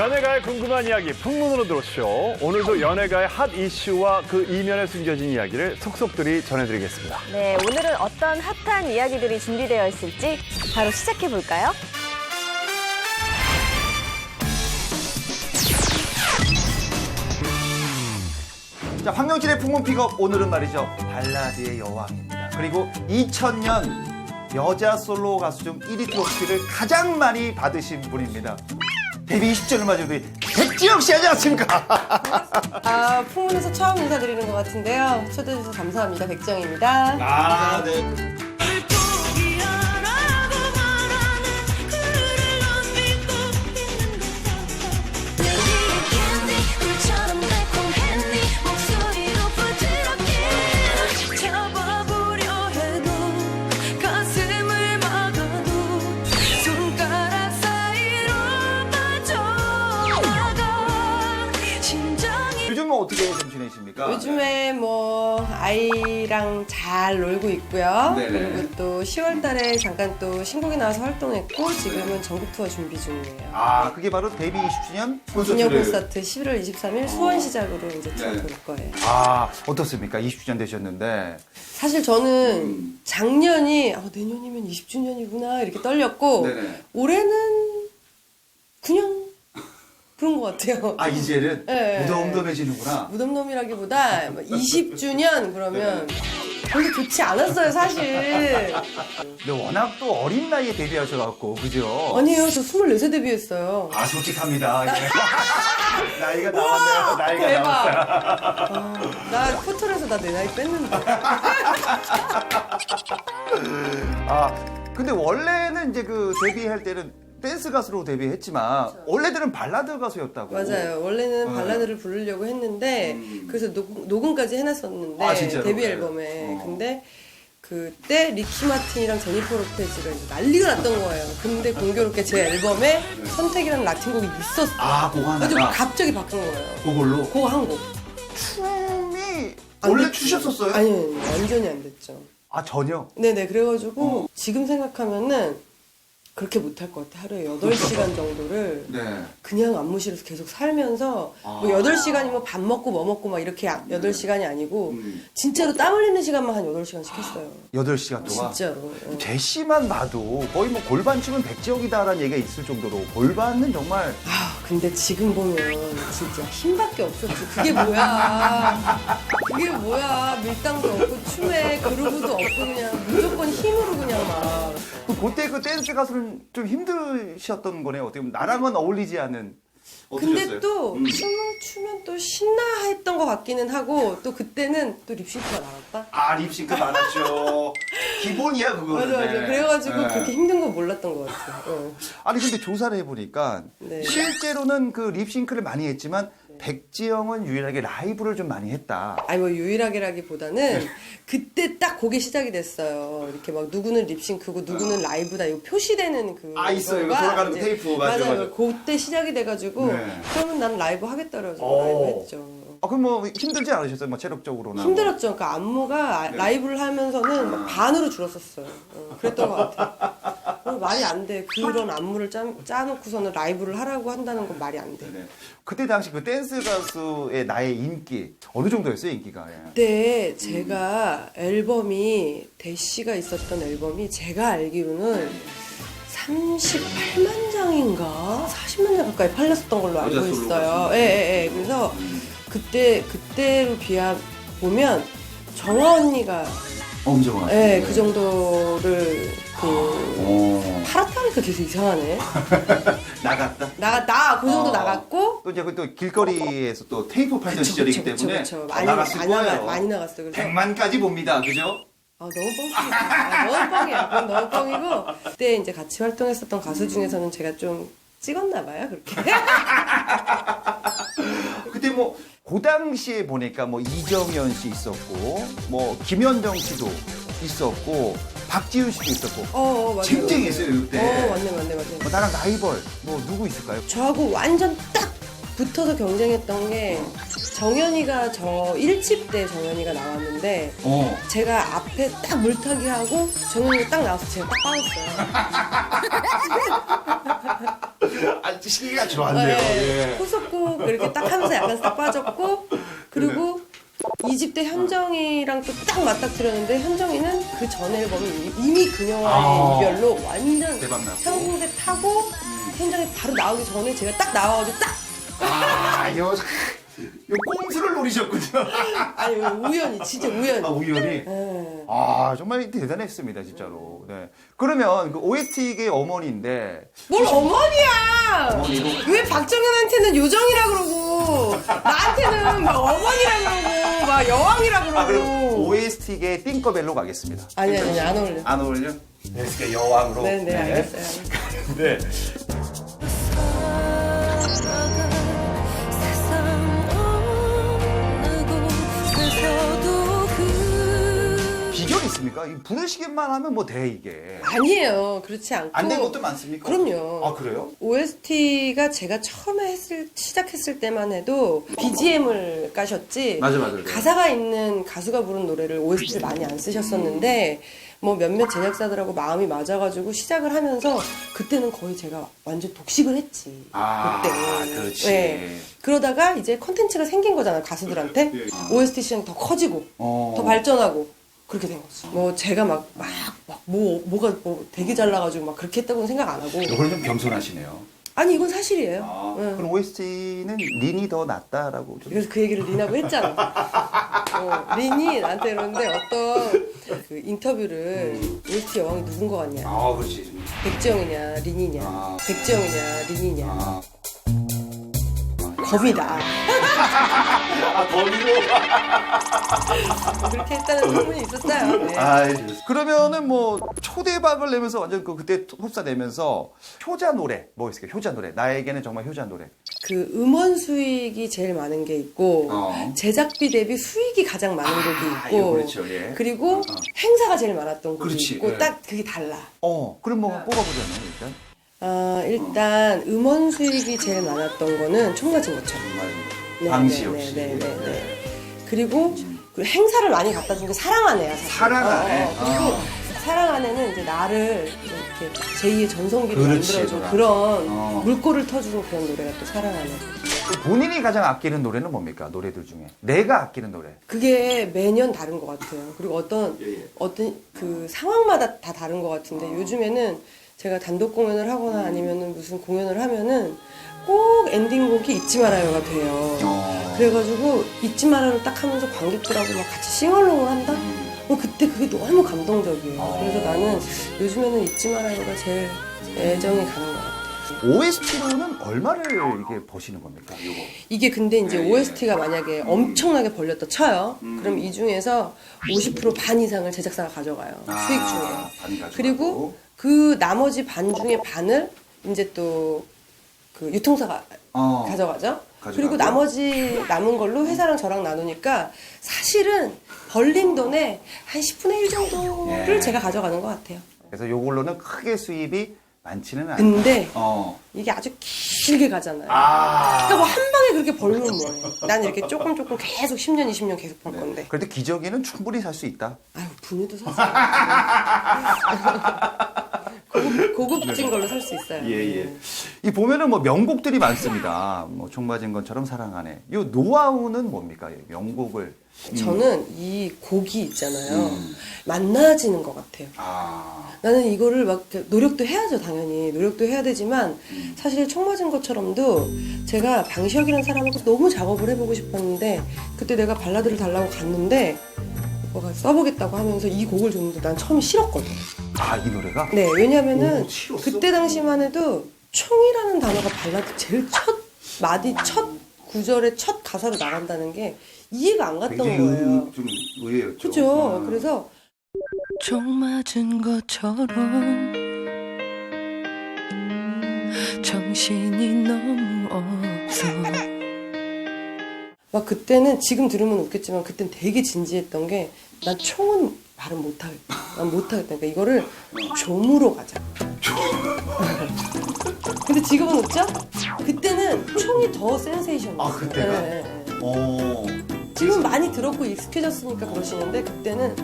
연예가의 궁금한 이야기 풍문으로 들어오시오. 오늘도 연예가의 핫 이슈와 그 이면에 숨겨진 이야기를 속속들이 전해드리겠습니다. 네, 오늘은 어떤 핫한 이야기들이 준비되어 있을지 바로 시작해볼까요? 자, 황영진의 풍문 픽업 오늘은 말이죠. 발라드의 여왕입니다. 그리고 2000년 여자 솔로 가수 중 1위 트로피를 가장 많이 받으신 분입니다. 데뷔 20주년을 맞은 우리 백지영 씨 안녕하십니까? 풍문에서 처음 인사드리는 것 같은데요. 초대해 주셔서 감사합니다. 백지영입니다. 아, 네. 요즘은 어떻게 좀 지내십니까? 요즘에 뭐 아이랑 잘 놀고 있고요. 네네. 그리고 또 10월 달에 잠깐 또 신곡이 나와서 활동했고 지금은 전국 투어 준비 중이에요. 아, 그게 바로 데뷔 20주년 기념 콘서트를. 콘서트 11월 23일 수원 시작으로 이제 투어 네. 돌 거예요. 아, 어떻습니까? 20주년 되셨는데. 사실 저는 작년이 내년이면 20주년이구나 이렇게 떨렸고 네네. 올해는 그냥 그런 것 같아요. 아, 이제는 네. 무덤덤해지는구나. 무덤덤이라기보다 20주년 그러면 별로 좋지 않았어요 사실. 근데 워낙 또 어린 나이에 데뷔하셔갖고, 그죠? 아니에요, 저 24세 데뷔했어요. 아, 솔직합니다. 예. 나이가 나왔네요. 나이가 나왔어요. 대박. 나 포털에서 나 내 나이 뺐는데. 아, 근데 원래는 이제 그 데뷔할 때는 댄스 가수로 데뷔했지만 원래들은 발라드 가수였다고. 맞아요. 원래는 발라드를 부르려고 했는데 그래서 녹음까지 해놨었는데 아, 진짜로? 데뷔 네. 앨범에. 근데 그때 리키 마틴이랑 제니퍼 로페즈가 이제 난리가 났던 거예요. 근데 공교롭게 제 앨범에 선택이라는 라틴곡이 있었어요. 아, 그거 그래가지고 하나가 갑자기 바꾼 거예요. 그걸로 그거 한 곡. 춤이 안 원래 됐죠. 추셨었어요? 아니요, 완전히 안 됐죠. 아, 전혀? 네네, 그래가지고 지금 생각하면은 그렇게 못할 것 같아. 하루에 8시간 정도를 네. 그냥 안무실에서 계속 살면서 뭐 8시간이면 밥 먹고 뭐 먹고 막 이렇게 8시간이 아니고 진짜로 땀 흘리는 시간만 한 8시간씩 했어요. 8시간 동안? 진짜로. 예. 제시만 봐도 거의 뭐 골반춤은 백지영이다라는 얘기가 있을 정도로 골반은 정말 근데 지금 보면 진짜 힘밖에 없었지. 그게 뭐야. 그게 뭐야. 밀당도 없고 춤에 그루브도 없고 그냥 무조건 힘으로 그냥 막. 그때 그 댄스 가수는 좀 힘드셨던 거네요. 어떻게 보면 나랑은 어울리지 않은. 근데 어떠셨어요? 또 춤을 추면 또 신나 했던 것 같기는 하고 또 그때는 또 립싱크가 나왔다. 아, 립싱크 많았죠. 기본이야, 그거는. 맞아. 네. 그래가지고 네. 그렇게 힘든 거 몰랐던 것 같아요. 아니, 근데 조사를 해보니까 네. 실제로는 그 립싱크를 많이 했지만 백지영은 유일하게 라이브를 좀 많이 했다. 아니 뭐 유일하게라기보다는 그때 딱 곡이 시작이 됐어요. 이렇게 막 누구는 립싱크고 누구는 라이브다 이거 표시되는 그 아, 있어요. 이거 거가 돌아가는 그 이제 테이프. 맞아요, 맞아요. 그때 시작이 돼가지고 네. 그러면 난 라이브 하겠다 그래가지고 오. 라이브 했죠. 아, 그럼 뭐 힘들지 않으셨어요? 뭐 체력적으로나. 힘들었죠. 그러니까 안무가 라이브를 하면서는 막 반으로 줄었었어요. 그랬던 것 같아요. 말이 안 돼. 그런 안무를 짜놓고서는 라이브를 하라고 한다는 건 말이 안 돼. 네. 그때 당시 그 댄스 가수의 나의 인기 어느 정도였어요, 인기가? 예. 그때 제가 앨범이 대시가 있었던 앨범이 제가 알기로는 38만 장인가 40만 장 가까이 팔렸었던 걸로 알고 여자 솔로 있어요. 가수. 예. 그래서 그때로 비하 보면 정화 언니가 엄정한. 그 정도를 팔았다니까 계속 이상하네. 나갔다. 그 정도 나갔고. 또 이제 또 길거리에서 또 테이프 팔던 시절이기 때문에 그쵸. 나갔을 거예요. 많이 나갔어요. 그래서 100만까지 봅니다, 그죠? 너무 뻥이야. 너무 뻥이야. 그건 너무 뻥이고. 그때 이제 같이 활동했었던 가수 중에서는 제가 좀 찍었나 봐요, 그렇게. 그때 뭐 그 당시에 보니까 뭐 이정현 씨 있었고 뭐 김현정 씨도 있었고 박지윤 씨도 있었고 맞아요. 쟁쟁했어요 그때. 맞네. 뭐 나랑 라이벌 뭐 누구 있을까요? 저하고 완전 딱 붙어서 경쟁했던 게 정연이가 저 1집 때 정연이가 나왔는데 제가 앞에 딱 물타기 하고 정연이가 딱 나와서 제가 딱 빠졌어요. 아, 시기가 좋았네요. 예. 후속곡 이렇게 딱 하면서 약간 싹 빠졌고 그리고 2집 때 현정이랑 또 딱 맞닥뜨렸는데 현정이는 그 전 앨범이 이미 그녀와의 이별로 완전 대박났고. 상승세 타고 현정이 바로 나오기 전에 제가 딱 나와가지고 딱 아, 요 꼼수를 노리셨군요. 아니 우연히 진짜 우연히 아, 우연히. 예. 아, 정말 대단했습니다, 진짜로. 네. 그러면 그 OST계 어머니인데 뭘 어머니야 어머니로? 왜 박정현한테는 요정이라 그러고 나한테는 막 어머니라 그러고 막 여왕이라 그러고 아, 그럼 OST계 띵커벨로 가겠습니다. 아니 안 어울려 안 어울려? OST계 여왕으로. 네 알겠어요 네. 비결이 있습니까? 이 부르시기만 하면 뭐 돼, 이게. 아니에요 그렇지 않고 안 된 것도 많습니까? 그럼요. 아, 그래요? OST가 제가 처음에 시작했을 때만 해도 BGM을 까셨지 맞아. 가사가 있는 가수가 부른 노래를 OST를 많이 안 쓰셨었는데 뭐 몇몇 제작사들하고 마음이 맞아가지고 시작을 하면서 그때는 거의 제가 완전 독식을 했지 아, 그때 그렇지. 네. 그러다가 이제 컨텐츠가 생긴 거잖아요 가수들한테 OST 시장이 더 커지고 더 발전하고 그렇게 된 거죠. 뭐 제가 뭐가 되게 잘 나가지고 막 그렇게 했다고는 생각 안 하고 이걸 좀 겸손하시네요. 아니 이건 사실이에요. 아, 응. 그럼 OST는 린이 더 낫다라고 좀. 그래서 그 얘기를 린하고 했잖아. 린이 나한테 이러는데 어떤 그 인터뷰를 OST 여왕이 누군 거 같냐? 아, 그렇지. 백지영이냐 린이냐? 아. 백지영이냐 린이냐? 아, 겁이다. 거미로. 그렇게 했다는 소문이 있었어요. 네. 그러면은 뭐 초대박을 내면서 완전 그때 흡사되면서 효자 노래 뭐 있을까요? 효자 노래. 나에게는 정말 효자 노래. 그 음원 수익이 제일 많은 게 있고 제작비 대비 수익이 가장 많은 곡이 있고 그렇죠. 예. 그리고 행사가 제일 많았던 곡이 그렇지, 있고 예. 딱 그게 달라. 그럼 뭐 뽑아보자면 일단. 일단 음원 수익이 제일 많았던 거는 총 맞은 것처럼. 네, 방시 네, 역시. 네. 그리고 그 행사를 많이 갖다 준 게 사랑하네야 사실. 사랑하네. 그리고 사랑하네는 이제 나를 이렇게 제2의 전성기를 그렇지, 만들어준 너가. 그런 물꼬를 터주는 그런 노래가 또 사랑하네. 본인이 가장 아끼는 노래는 뭡니까? 노래들 중에 내가 아끼는 노래. 그게 매년 다른 것 같아요. 그리고 어떤 그 상황마다 다 다른 것 같은데 요즘에는 제가 단독 공연을 하거나 아니면은 무슨 공연을 하면은 꼭 엔딩곡이 잊지 말아요가 돼요. 그래가지고 잊지 말아요를 딱 하면서 관객들하고 막 같이 싱얼롱을 한다? 그때 그게 너무 감동적이에요. 그래서 나는 요즘에는 잊지 말아요가 제일 애정이 가는 것 같아요. OST로는 얼마를 이게 버시는 겁니까? 요거. 이게 근데 이제 OST가 만약에 엄청나게 벌렸다 쳐요. 그럼 이 중에서 50% 반 이상을 제작사가 가져가요. 수익 중에. 반이 가져가고. 그리고 그 나머지 반 중에 반을 이제 또 그 유통사가 가져가죠. 그리고 나머지 남은 걸로 회사랑 저랑 나누니까 사실은 벌린 돈의 한 10분의 1 정도를 제가 가져가는 것 같아요. 그래서 요걸로는 크게 수입이 많지는 않아요. 근데 이게 아주 길게 가잖아요. 그러니까 뭐 한 방에 그렇게 벌면 뭐해. 난 이렇게 조금 계속 10년, 20년 계속 벌 건데. 그래도 기저귀는 충분히 살 수 있다. 아유, 분유도 살 수 있어요. 고급진 걸로 살 수 있어요. 이 보면은 뭐 명곡들이 많습니다. 뭐 종 맞은 것처럼 사랑하네. 요 노하우는 뭡니까? 이 명곡을. 저는 이 곡이 있잖아요. 만나지는 것 같아요. 나는 이거를 막 이렇게 노력도 해야죠, 당연히. 노력도 해야 되지만 사실 총 맞은 것처럼도 제가 방시혁이라는 사람하고 너무 작업을 해보고 싶었는데 그때 내가 발라드를 달라고 갔는데 오빠가 써보겠다고 하면서 이 곡을 줬는데 난 처음에 싫었거든. 이 노래가? 네, 왜냐면은 오, 싫었어? 그때 당시만 해도 총이라는 단어가 발라드 제일 첫 마디 첫 구절의 첫 가사로 나간다는 게 이해가 안 갔던 거예요. 좀 의외였죠. 그죠? 그래서 총 맞은 것처럼 정신이 너무 없어. 막 그때는 지금 들으면 웃겠지만 그땐 되게 진지했던 게 난 총은 발음 못하겠다. 난 못하겠다. 그러니까 이거를 좀으로 가자. 근데 지금은 웃죠? 그때는 총이 더 센세이션이었어요. 그때가? 네. 지금 많이 들었고 익숙해졌으니까 그러시는데 그때는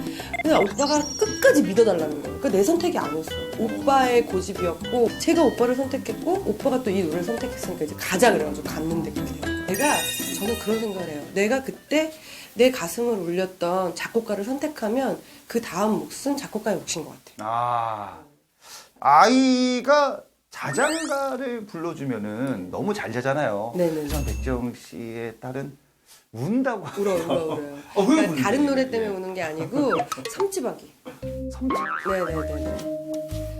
그냥 오빠가 끝까지 믿어달라는 거예요. 그러니까 내 선택이 아니었어. 오빠의 고집이었고 제가 오빠를 선택했고 오빠가 또 이 노래를 선택했으니까 이제 가자 그래가지고 갔는데 그때 저는 그런 생각을 해요. 내가 그때 내 가슴을 울렸던 작곡가를 선택하면 그 다음 몫은 작곡가의 몫인 것 같아요. 아이가 자장가를 불러주면은 너무 잘 자잖아요. 네네. 백지영 씨의 딸은 운다고. 울어요. 왜 그러니까 우는데? 다른 노래 때문에 우는 게 아니고 섬지박이. 섬집. 네네네.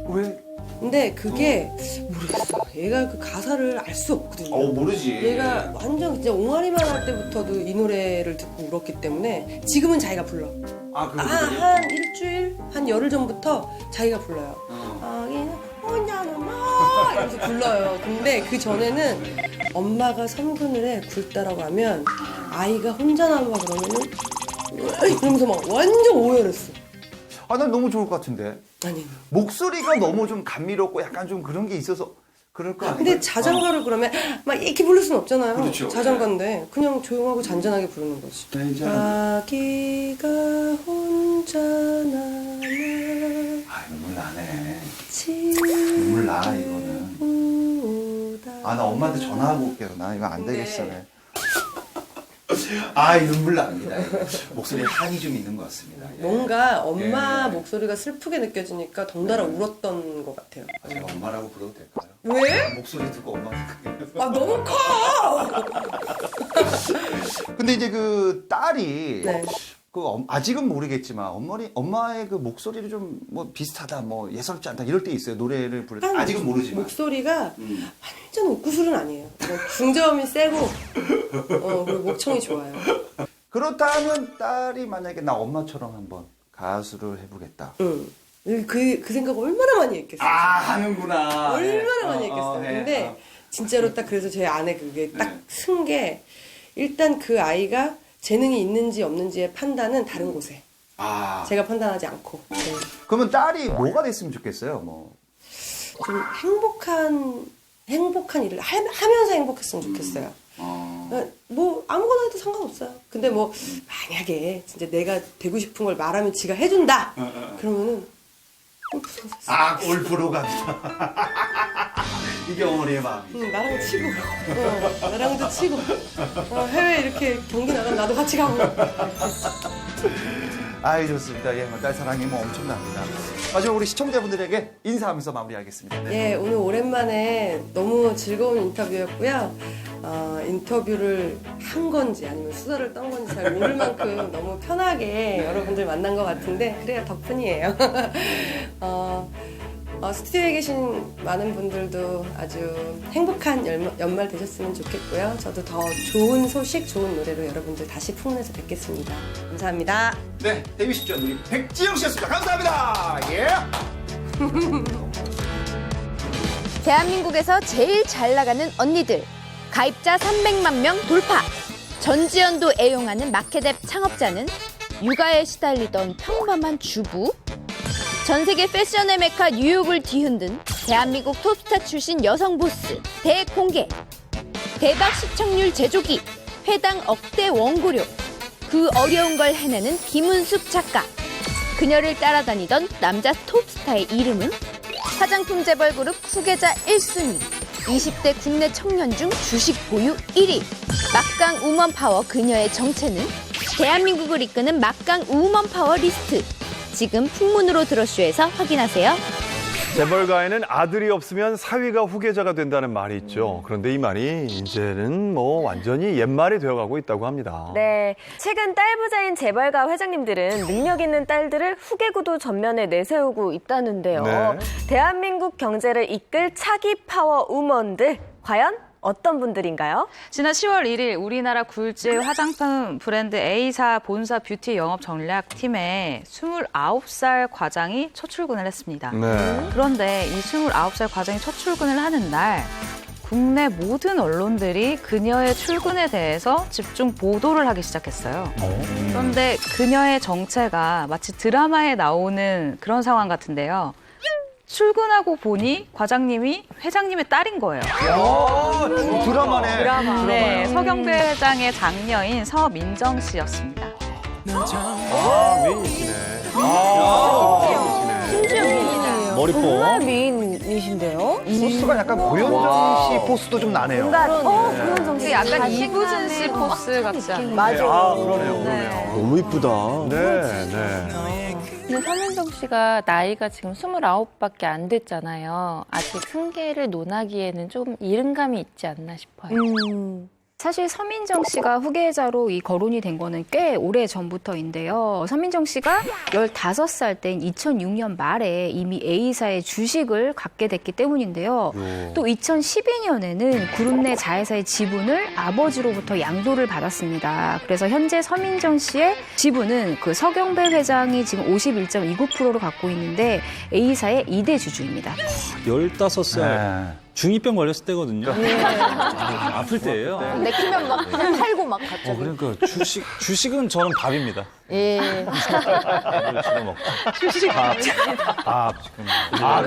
왜? 근데 그게 모르겠어. 얘가 그 가사를 알 수 없거든요. 모르지. 얘가 완전 진짜 옹알이만 할 때부터도 이 노래를 듣고 울었기 때문에 지금은 자기가 불러. 한 일주일, 한 열흘 전부터 자기가 불러요. 아기는 혼자는 막 이러면서 불러요. 근데 그 전에는 엄마가 섬그늘에 굴다라고 하면 아이가 혼자 남아 그러면은 이러면서 막 완전 오열했어. 난 너무 좋을 것 같은데. 아니. 목소리가 너무 좀 감미롭고 약간 좀 그런 게 있어서 그럴 거 아니에요? 근데 자장가를 그러면 막 이렇게 부를 수는 없잖아요. 그렇죠. 자장가인데 그냥 조용하고 잔잔하게 부르는 거지. 아기가 혼자 남아 눈물 나네. 눈물 눈물 나 이거는. 나 엄마한테 전화하고 올게요. 나 이거 안 되겠어. 네. 눈물 납니다. 이거. 목소리에 한이 좀 있는 것 같습니다. 예. 뭔가 엄마 목소리가 슬프게 느껴지니까 덩달아 울었던 것 같아요. 제가 엄마라고 불러도 될까요? 왜? 목소리 듣고 엄마 생각해요. 너무 커! 근데 이제 그 딸이 네. 아직은 모르겠지만 엄마의 그 목소리를 좀 비슷하다, 예사롭지 않다 이럴 때 있어요. 노래를 부를 때. 아직은 모르지만. 목소리가 완전 옥구슬은 아니에요. 중저음이 세고 그리고 목청이 좋아요. 그렇다면 딸이 만약에 나 엄마처럼 한번 가수를 해보겠다. 그 생각 얼마나 많이 했겠어요. 하는구나. 얼마나 많이 했겠어요. 근데 진짜로 딱 그래서 제 안에 그게 딱 쓴 게 일단 그 아이가 재능이 있는지 없는지의 판단은 다른 곳에. 제가 판단하지 않고. 그러면 딸이 뭐가 됐으면 좋겠어요? 좀 행복한 일을 하면서 행복했으면 좋겠어요. 아무거나 해도 상관없어요. 근데 만약에 진짜 내가 되고 싶은 걸 말하면 지가 해준다. 그러면은 골프로 갑니다. 이게 어머니의 마음이죠. 나랑 치고, 나랑도 치고, 해외 이렇게 경기 나가면 나도 같이 가고. 좋습니다. 딸 사랑이 엄청납니다. 마지막 우리 시청자분들에게 인사하면서 마무리하겠습니다. 예, 오늘 오랜만에 너무 즐거운 인터뷰였고요. 인터뷰를 한 건지 아니면 수다를 떤 건지 잘 모를 만큼 너무 편하게 여러분들 만난 것 같은데 그래야 덕분이에요. 스튜디오에 계신 많은 분들도 아주 행복한 연말 되셨으면 좋겠고요. 저도 더 좋은 소식, 좋은 노래로 여러분들 다시 풍문에서 뵙겠습니다. 감사합니다. 네, 데뷔 시점 우리 백지영 씨였습니다. 감사합니다. 예. 대한민국에서 제일 잘 나가는 언니들. 가입자 300만 명 돌파. 전지현도 애용하는 마켓앱 창업자는 육아에 시달리던 평범한 주부. 전 세계 패션의 메카 뉴욕을 뒤흔든 대한민국 톱스타 출신 여성 보스 대공개. 대박 시청률 제조기. 회당 억대 원고료. 그 어려운 걸 해내는 김은숙 작가. 그녀를 따라다니던 남자 톱스타의 이름은? 화장품 재벌 그룹 후계자 1순위. 20대 국내 청년 중 주식 보유 1위. 막강 우먼 파워 그녀의 정체는? 대한민국을 이끄는 막강 우먼 파워 리스트. 지금 풍문으로 들어쇼에서 확인하세요. 재벌가에는 아들이 없으면 사위가 후계자가 된다는 말이 있죠. 그런데 이 말이 이제는 완전히 옛말이 되어가고 있다고 합니다. 네, 최근 딸 부자인 재벌가 회장님들은 능력 있는 딸들을 후계구도 전면에 내세우고 있다는데요. 네. 대한민국 경제를 이끌 차기 파워 우먼들, 과연 어떤 분들인가요? 지난 10월 1일 우리나라 굴지 화장품 브랜드 A사 본사 뷰티 영업 전략팀에 29살 과장이 첫 출근을 했습니다. 네. 그런데 이 29살 과장이 첫 출근을 하는 날 국내 모든 언론들이 그녀의 출근에 대해서 집중 보도를 하기 시작했어요. 그런데 그녀의 정체가 마치 드라마에 나오는 그런 상황 같은데요. 출근하고 보니 과장님이 회장님의 딸인 거예요. 드라마네. 네, 서경배 회장의 장녀인 서민정 씨였습니다. 미인이시네. 심지어 미인이에요. 머리뽕. 정말 미인이신데요? 포스가 약간 고현정 씨 포스도 좀 나네요. 근데 약간 이부진 씨 포스 같지 않나요? 아, 그러네요. 너무 이쁘다. 네, 네. 근데 서민정 씨가 나이가 지금 29밖에 안 됐잖아요. 아직 승계를 논하기에는 좀 이른 감이 있지 않나 싶어요. 사실 서민정 씨가 후계자로 이 거론이 된 거는 꽤 오래 전부터인데요. 서민정 씨가 15살 때인 2006년 말에 이미 A사의 주식을 갖게 됐기 때문인데요. 또 2012년에는 그룹 내 자회사의 지분을 아버지로부터 양도를 받았습니다. 그래서 현재 서민정 씨의 지분은 그 서경배 회장이 지금 51.29%를 갖고 있는데 A사의 2대 주주입니다. 15살. 중2병 걸렸을 때거든요. 아플 때예요. 내키면 막 그냥 팔고 막 갑자기. 그러니까 주식은 저는 밥입니다. 예. 주로 먹고.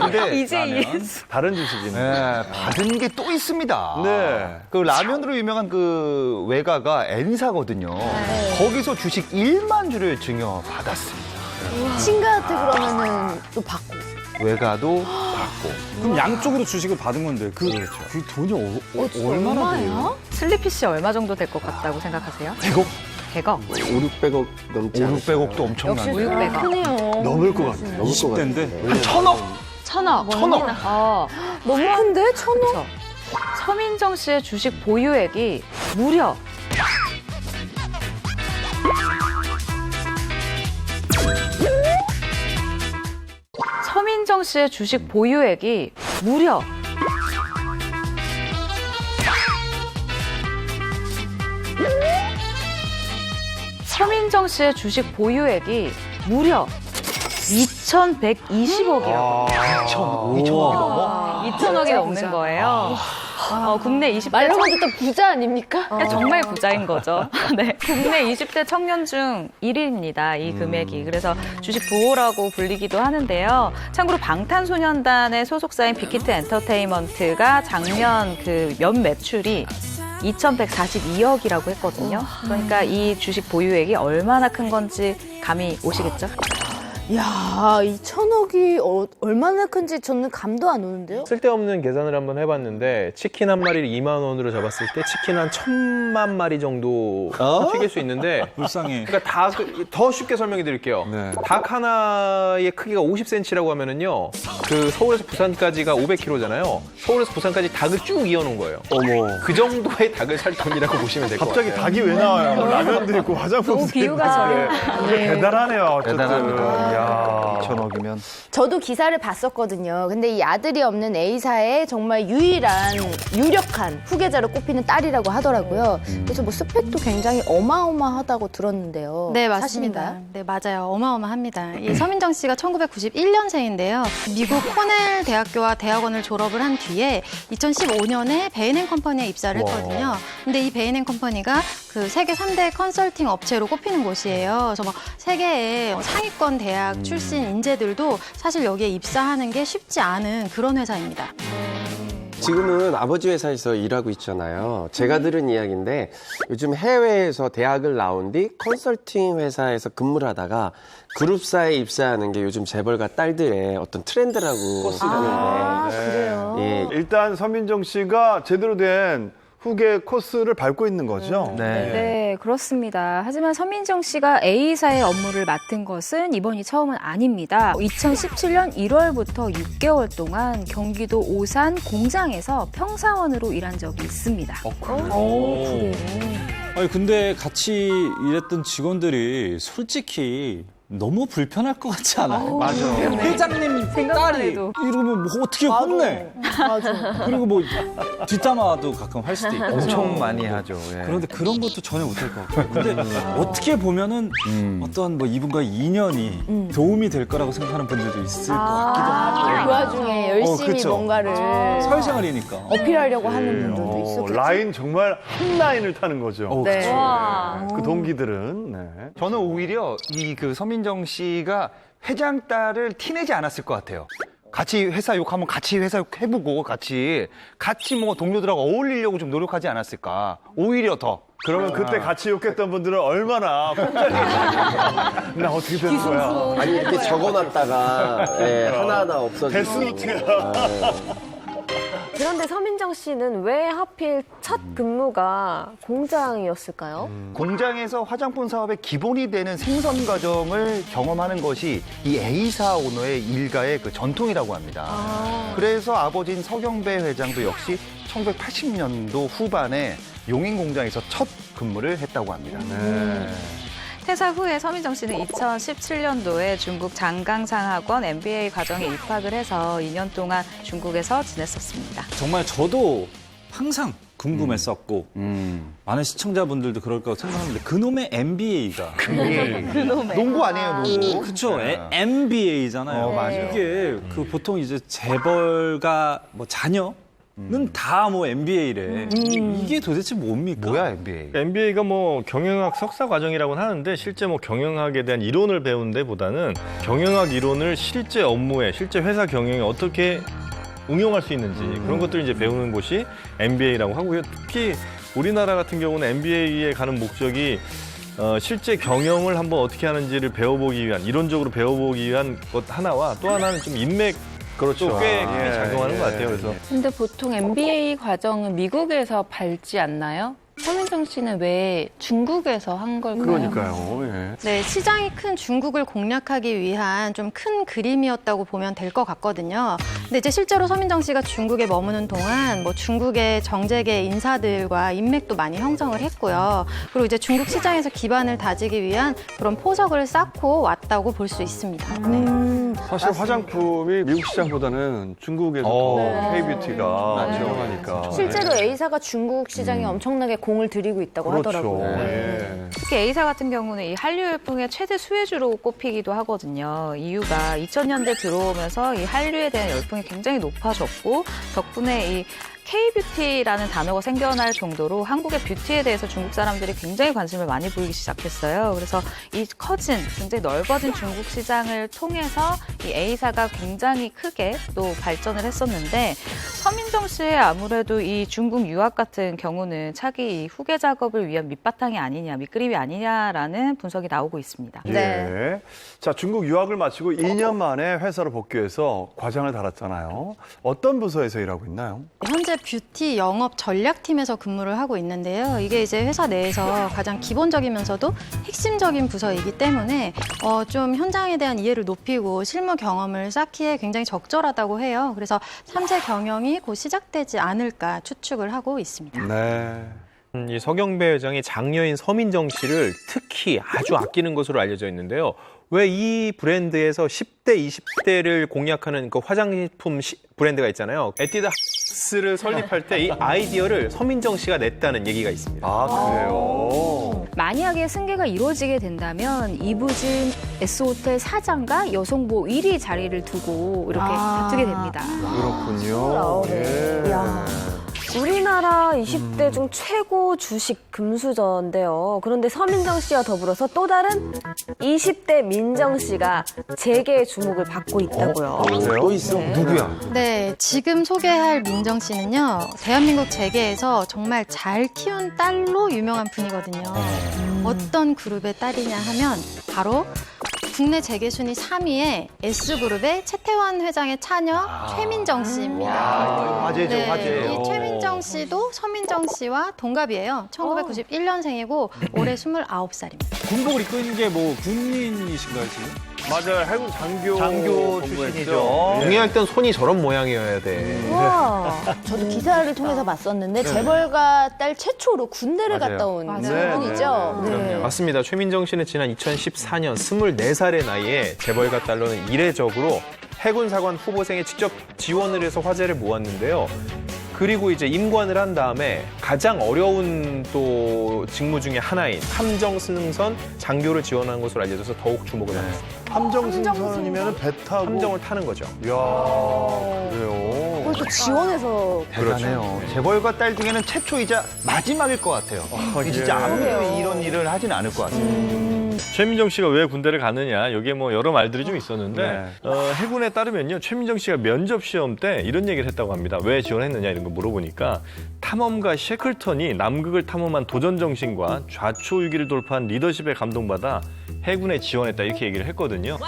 근데 이제 이해했어. 다른 주식이네. 네, 받은 게 또 있습니다. 네. 그 라면으로 유명한 그 외가가 N사거든요. 거기서 주식 1만 주를 증여받았습니다. 친가한테 그러면은 또 받고. 외가도 받고. 그럼 양쪽으로 주식을 받은 건데 그 돈이 얼마나 돼요? 슬리피 씨 얼마 정도 될 것 같다고 생각하세요? 100억? 100억. 5,600억 넘지 5, 않았어요. 600억도 엄청나네. 5, 600억. 크네요. 넘을 것 같아요. 넘을 것 20대인데. 한 1,000억? 1,000억. 너무 큰데? 그렇죠. 서민정 씨의 주식 보유액이 무려 서민정 씨의 주식 보유액이 무려 서민정 씨의 주식 보유액이 무려 2,120억이라고. 2,000억이 넘어? 2,000억이 넘는 거예요. 국내 20대 말로 듣던 부자 아닙니까? 정말 부자인 거죠. 네. 국내 20대 청년 중 1위입니다. 이 금액이. 그래서 주식 부호라고 불리기도 하는데요. 참고로 방탄소년단의 소속사인 빅히트 엔터테인먼트가 작년 그 연 매출이 2,142억이라고 했거든요. 그러니까 이 주식 보유액이 얼마나 큰 건지 감이 오시겠죠? 이야, 2,000억이 얼마나 큰지 저는 감도 안 오는데요? 쓸데없는 계산을 한번 해봤는데 치킨 한 마리를 2만 원으로 잡았을 때 치킨 한 1,000만 마리 정도 튀길 수 있는데 불쌍해. 그러니까 더 쉽게 설명해 드릴게요. 네. 닭 하나의 크기가 50cm라고 하면은요. 그 서울에서 부산까지가 500km잖아요. 서울에서 부산까지 닭을 쭉 이어놓은 거예요. 어머. 그 정도의 닭을 살 돈이라고 보시면 될 것 같아요. 갑자기 닭이 왜 나와요? 라면도 있고 화장품도 너무 비유가 있는데. 이게 대단하네요. 어쨌든. 대단합니다. 이야. 2,000억이면. 저도 기사를 봤었거든요. 근데 이 아들이 없는 A사의 정말 유력한 후계자로 꼽히는 딸이라고 하더라고요. 그래서 뭐 스펙도 굉장히 어마어마하다고 들었는데요. 네, 사실인가요? 맞습니다. 네, 맞아요. 어마어마합니다. 이 서민정 씨가 1991년생인데요. 미국 코넬 대학교와 대학원을 졸업을 한 뒤에 2015년에 베인앤 컴퍼니에 입사를 했거든요. 근데 이 베인앤 컴퍼니가 그 세계 3대 컨설팅 업체로 꼽히는 곳이에요. 그래서 뭐 세계의 상위권 대학 출신 인재들도 사실 여기에 입사하는 게 쉽지 않은 그런 회사입니다. 지금은 아버지 회사에서 일하고 있잖아요. 제가 들은 이야기인데 요즘 해외에서 대학을 나온 뒤 컨설팅 회사에서 근무를 하다가 그룹사에 입사하는 게 요즘 재벌가 딸들의 어떤 트렌드라고 하는데 그래요? 예, 일단 서민정 씨가 제대로 된 후계 코스를 밟고 있는 거죠. 네, 그렇습니다. 하지만 서민정 씨가 A사의 업무를 맡은 것은 이번이 처음은 아닙니다. 2017년 1월부터 6개월 동안 경기도 오산 공장에서 평사원으로 일한 적이 있습니다. 아니 근데 같이 일했던 직원들이 솔직히 너무 불편할 것 같지 않아요? 맞아. 회장님 딸이 해도. 이러면 뭐 어떻게 혼내? 그리고 뭐 뒷담화도 가끔 할 수도 있고. 엄청 많이 하죠. 예. 그런데 그런 것도 전혀 못할 것 같아요. 근데 어떻게 보면은 어떤 뭐 이분과의 인연이 도움이 될 거라고 생각하는 분들도 있을 것 같기도 하고. 그 와중에 열심히 그쵸. 뭔가를 사회생활이니까. 어필하려고 하는 분들도 있었겠죠. 라인 정말 한 라인을 타는 거죠. 네. 그 동기들은. 네. 저는 오히려 이 그 서민정 씨가 회장 딸을 티내지 않았을 것 같아요. 같이 회사 욕하면 같이 회사 욕 해보고 같이 뭐 동료들하고 어울리려고 좀 노력하지 않았을까. 오히려 더. 그러면 그때 같이 욕했던 분들은 얼마나 폭발했을까. 나 어떻게 되는 거야. 아니 이렇게 적어놨다가 하나하나 없어지고. 데스노트야. 그런데 서민정 씨는 왜 하필 첫 근무가 공장이었을까요? 공장에서 화장품 사업의 기본이 되는 생산 과정을 경험하는 것이 이 A사 오너의 일가의 그 전통이라고 합니다. 그래서 아버지인 서경배 회장도 역시 1980년도 후반에 용인 공장에서 첫 근무를 했다고 합니다. 퇴사 후에 서민정 씨는 2017년도에 중국 장강상학원 MBA 과정에 입학을 해서 2년 동안 중국에서 지냈었습니다. 정말 저도 항상 궁금했었고 많은 시청자분들도 그럴 거라고 생각하는데 그놈의 MBA가 농구 아니에요, 농구? 그렇죠. MBA잖아요. 맞아요. 이게 그 보통 이제 재벌가 뭐 자녀는 다 뭐 MBA래. 이게 도대체 뭡니까? 뭐야, MBA? MBA가 뭐 경영학 석사 과정이라고는 하는데 실제 뭐 경영학에 대한 이론을 배우는 데보다는 경영학 이론을 실제 업무에, 실제 회사 경영에 어떻게 응용할 수 있는지 그런 것들을 이제 배우는 곳이 MBA라고 하고요. 특히 우리나라 같은 경우는 MBA에 가는 목적이 실제 경영을 한번 어떻게 하는지를 배워보기 위한, 이론적으로 배워보기 위한 것 하나와 또 하나는 좀 인맥 그렇죠. 꽤 작용하는 것 같아요. 그래서 근데 보통 MBA 과정은 미국에서 밟지 않나요? 서민정 씨는 왜 중국에서 한 걸까요? 그러니까요. 예. 네, 시장이 큰 중국을 공략하기 위한 좀 큰 그림이었다고 보면 될 것 같거든요. 근데 이제 실제로 서민정 씨가 중국에 머무는 동안 뭐 중국의 정재계 인사들과 인맥도 많이 형성을 했고요. 그리고 이제 중국 시장에서 기반을 다지기 위한 그런 포석을 쌓고 왔다고 볼 수 있습니다. 네. 사실 화장품이 미국 시장보다는 중국에서 더 K-뷰티가 유명하니까. 실제로 A사가 중국 시장에 엄청나게 공을 들이고 있다고 하더라고요. 예. 특히 A사 같은 경우는 이 한류 열풍의 최대 수혜주로 꼽히기도 하거든요. 이유가 2000년대 들어오면서 이 한류에 대한 열풍이 굉장히 높아졌고 덕분에 이 K-뷰티라는 단어가 생겨날 정도로 한국의 뷰티에 대해서 중국 사람들이 굉장히 관심을 많이 보이기 시작했어요. 그래서 이 커진, 굉장히 넓어진 중국 시장을 통해서 이 A사가 굉장히 크게 또 발전을 했었는데 서민정 씨의 아무래도 이 중국 유학 같은 경우는 차기 후계 작업을 위한 밑바탕이 아니냐, 밑그림이 아니냐라는 분석이 나오고 있습니다. 예. 자, 중국 유학을 마치고 2년 만에 회사로 복귀해서 과장을 달았잖아요. 어떤 부서에서 일하고 있나요? 현재 뷰티 영업 전략팀에서 근무를 하고 있는데요. 이게 이제 회사 내에서 가장 기본적이면서도 핵심적인 부서이기 때문에 좀 현장에 대한 이해를 높이고 실무 경험을 쌓기에 굉장히 적절하다고 해요. 그래서 3세 경영이 곧 시작되지 않을까 추측을 하고 있습니다. 네. 이 서경배 회장이 장녀인 서민정 씨를 특히 아주 아끼는 것으로 알려져 있는데요. 왜 이 브랜드에서 10대, 20대를 공략하는 그 화장품 브랜드가 있잖아요. 에뛰드하우스를 설립할 때 이 아이디어를 서민정 씨가 냈다는 얘기가 있습니다. 아, 그래요? 만약에 승계가 이루어지게 된다면 이부진 S호텔 사장과 여성부 1위 자리를 두고 이렇게 다투게 됩니다. 그렇군요. 예. 이야. 우리나라 20대 중 최고 주식 금수저인데요. 그런데 서민정 씨와 더불어서 또 다른 20대 민정 씨가 재계의 주목을 받고 있다고요. 또 있어? 누구야? 네, 지금 소개할 민정 씨는요, 대한민국 재계에서 정말 잘 키운 딸로 유명한 분이거든요. 어떤 그룹의 딸이냐 하면 바로 국내 재계 순위 3위의 S그룹의 최태원 회장의 차녀 최민정 씨입니다. 화제죠, 화제예요. 이 최민정 씨도 서민정 씨와 동갑이에요. 1991년생이고 올해 29살입니다. 군복을 입고 있는 게 뭐 군인이신가요, 지금? 맞아요. 해군 장교 출신이죠. 공부했죠. 공예할 땐 손이 저런 모양이어야 돼. 우와, 저도 기사를 통해서 봤었는데 재벌가 딸 최초로 군대를 맞아요. 갔다 온 네, 분이죠. 네. 맞습니다. 최민정 씨는 지난 2014년 24살의 나이에 재벌가 딸로는 이례적으로 해군사관 후보생에 직접 지원을 해서 화제를 모았는데요. 그리고 이제 임관을 한 다음에 가장 어려운 또 직무 중에 하나인 함정 승선 장교를 지원한 것으로 알려져서 더욱 주목을 받았습니다. 함정 승선이면 배 타고 함정을 타는 거죠. 이야, 그래요. 그걸 또 지원해서 대단해요. 재벌가 딸 중에는 최초이자 마지막일 것 같아요. 진짜 예. 아무도 이런 일을 하진 않을 것 같아요. 최민정 씨가 왜 군대를 가느냐 여기에 뭐 여러 말들이 좀 있었는데 해군에 따르면요 최민정 씨가 면접 시험 때 이런 얘기를 했다고 합니다. 왜 지원했느냐 이런 거 물어보니까 탐험가 셰클턴이 남극을 탐험한 도전 정신과 좌초우기를 돌파한 리더십에 감동받아 해군에 지원했다 이렇게 얘기를 했거든요.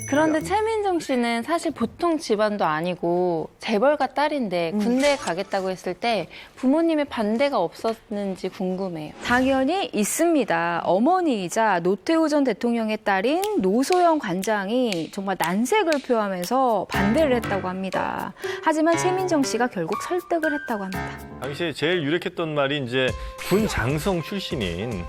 그런데 최민정 씨는 사실 보통 집안도 아니고 재벌가 딸인데 군대에 가겠다고 했을 때 부모님의 반대가 없었는지 궁금해요. 당연히 있습니다. 어머니이자 노태우 전 대통령의 딸인 노소영 관장이 정말 난색을 표하면서 반대를 했다고 합니다. 하지만 최민정 씨가 결국 설득을 했다고 합니다. 당시에 제일 유력했던 말이 이제 군 장성 출신인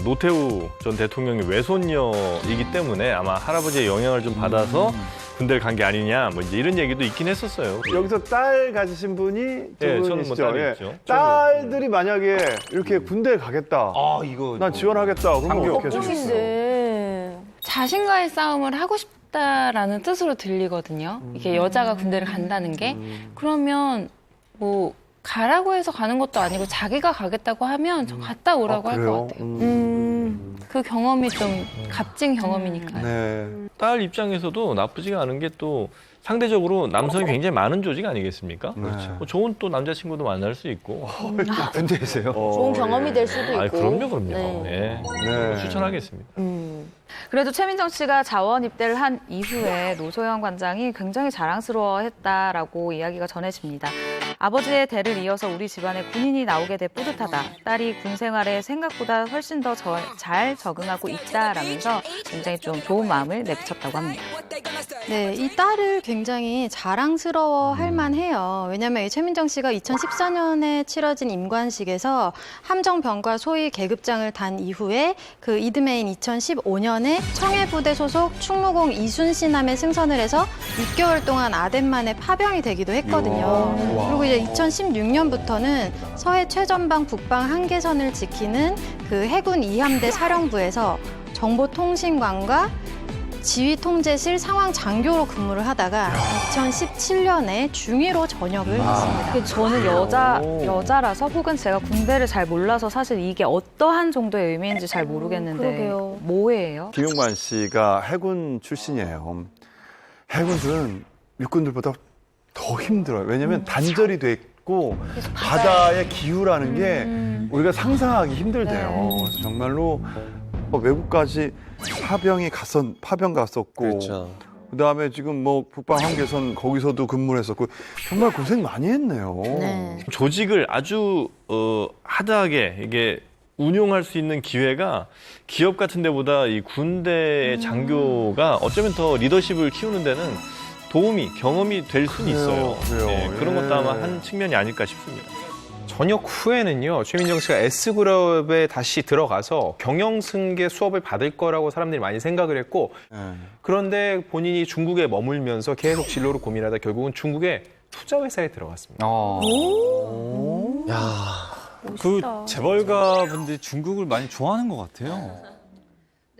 노태우 전 대통령의 외손녀이기 때문에 아마 할아버지의 영향을 좀 받아서 군대를 간 게 아니냐 뭐 이제 이런 얘기도 있긴 했었어요. 여기서 딸 가지신 분이 두 예, 저는 뭐 분이시죠? 딸이 예. 있죠. 딸들이 만약에 이렇게 군대에 가겠다. 이거 난 지원하겠다. 그러면 어떻게 하시겠어요? 걱정인데. 자신과의 싸움을 하고 싶다라는 뜻으로 들리거든요. 이게 여자가 군대를 간다는 게. 그러면 뭐 가라고 해서 가는 것도 아니고 자기가 가겠다고 하면 저 갔다 오라고 할 것 같아요. 그 경험이 좀 값진 경험이니까요. 네. 딸 입장에서도 나쁘지가 않은 게 또 상대적으로 남성이 굉장히 많은 조직 아니겠습니까? 그렇죠. 뭐 좋은 또 남자친구도 만날 수 있고. 군대에서요? 좋은 경험이 될 수도 있고. 그럼요. 네. 네. 추천하겠습니다. 그래도 최민정 씨가 자원 입대를 한 이후에 노소영 관장이 굉장히 자랑스러워했다라고 이야기가 전해집니다. 아버지의 대를 이어서 우리 집안에 군인이 나오게 돼 뿌듯하다. 딸이 군 생활에 생각보다 훨씬 더 잘 적응하고 있다라면서 굉장히 좀 좋은 마음을 내비쳤다고 합니다. 네, 이 딸을 굉장히 자랑스러워할 만해요. 왜냐하면 이 최민정 씨가 2014년에 치러진 임관식에서 함정병과 소위 계급장을 단 이후에 그 이듬해인 2015년에 청해부대 소속 충무공 이순신함에 승선을 해서 6개월 동안 아덴만에 파병이 되기도 했거든요. 그리고 이제 2016년부터는 서해 최전방 북방 한계선을 지키는 그 해군 2함대 사령부에서 정보통신관과 지휘통제실 상황 장교로 근무를 하다가 2017년에 중위로 전역을 했습니다. 저는 여자라서 혹은 제가 군대를 잘 몰라서 사실 이게 어떠한 정도의 의미인지 잘 모르겠는데 그러게요. 뭐예요? 김용만 씨가 해군 출신이에요. 해군들은 육군들보다 더 힘들어요. 왜냐하면 단절이 돼 있고 바다의 기후라는 게 우리가 상상하기 힘들대요. 그래서 정말로 외국까지 파병 갔었고, 그렇죠. 그다음에 지금 뭐 북방 한계선 거기서도 근무를 했었고 정말 고생 많이 했네요. 조직을 아주 하드하게 이게 운용할 수 있는 기회가 기업 같은 데보다 이 군대의 장교가 어쩌면 더 리더십을 키우는 데는 경험이 될 수는 있어요. 그래요. 그런 것도 아마 한 측면이 아닐까 싶습니다. 전역 후에는요, 최민정 씨가 S그룹에 다시 들어가서 경영승계 수업을 받을 거라고 사람들이 많이 생각을 했고, 그런데 본인이 중국에 머물면서 계속 진로를 고민하다 결국은 중국의 투자회사에 들어갔습니다. 그 재벌가 분들이 중국을 많이 좋아하는 것 같아요.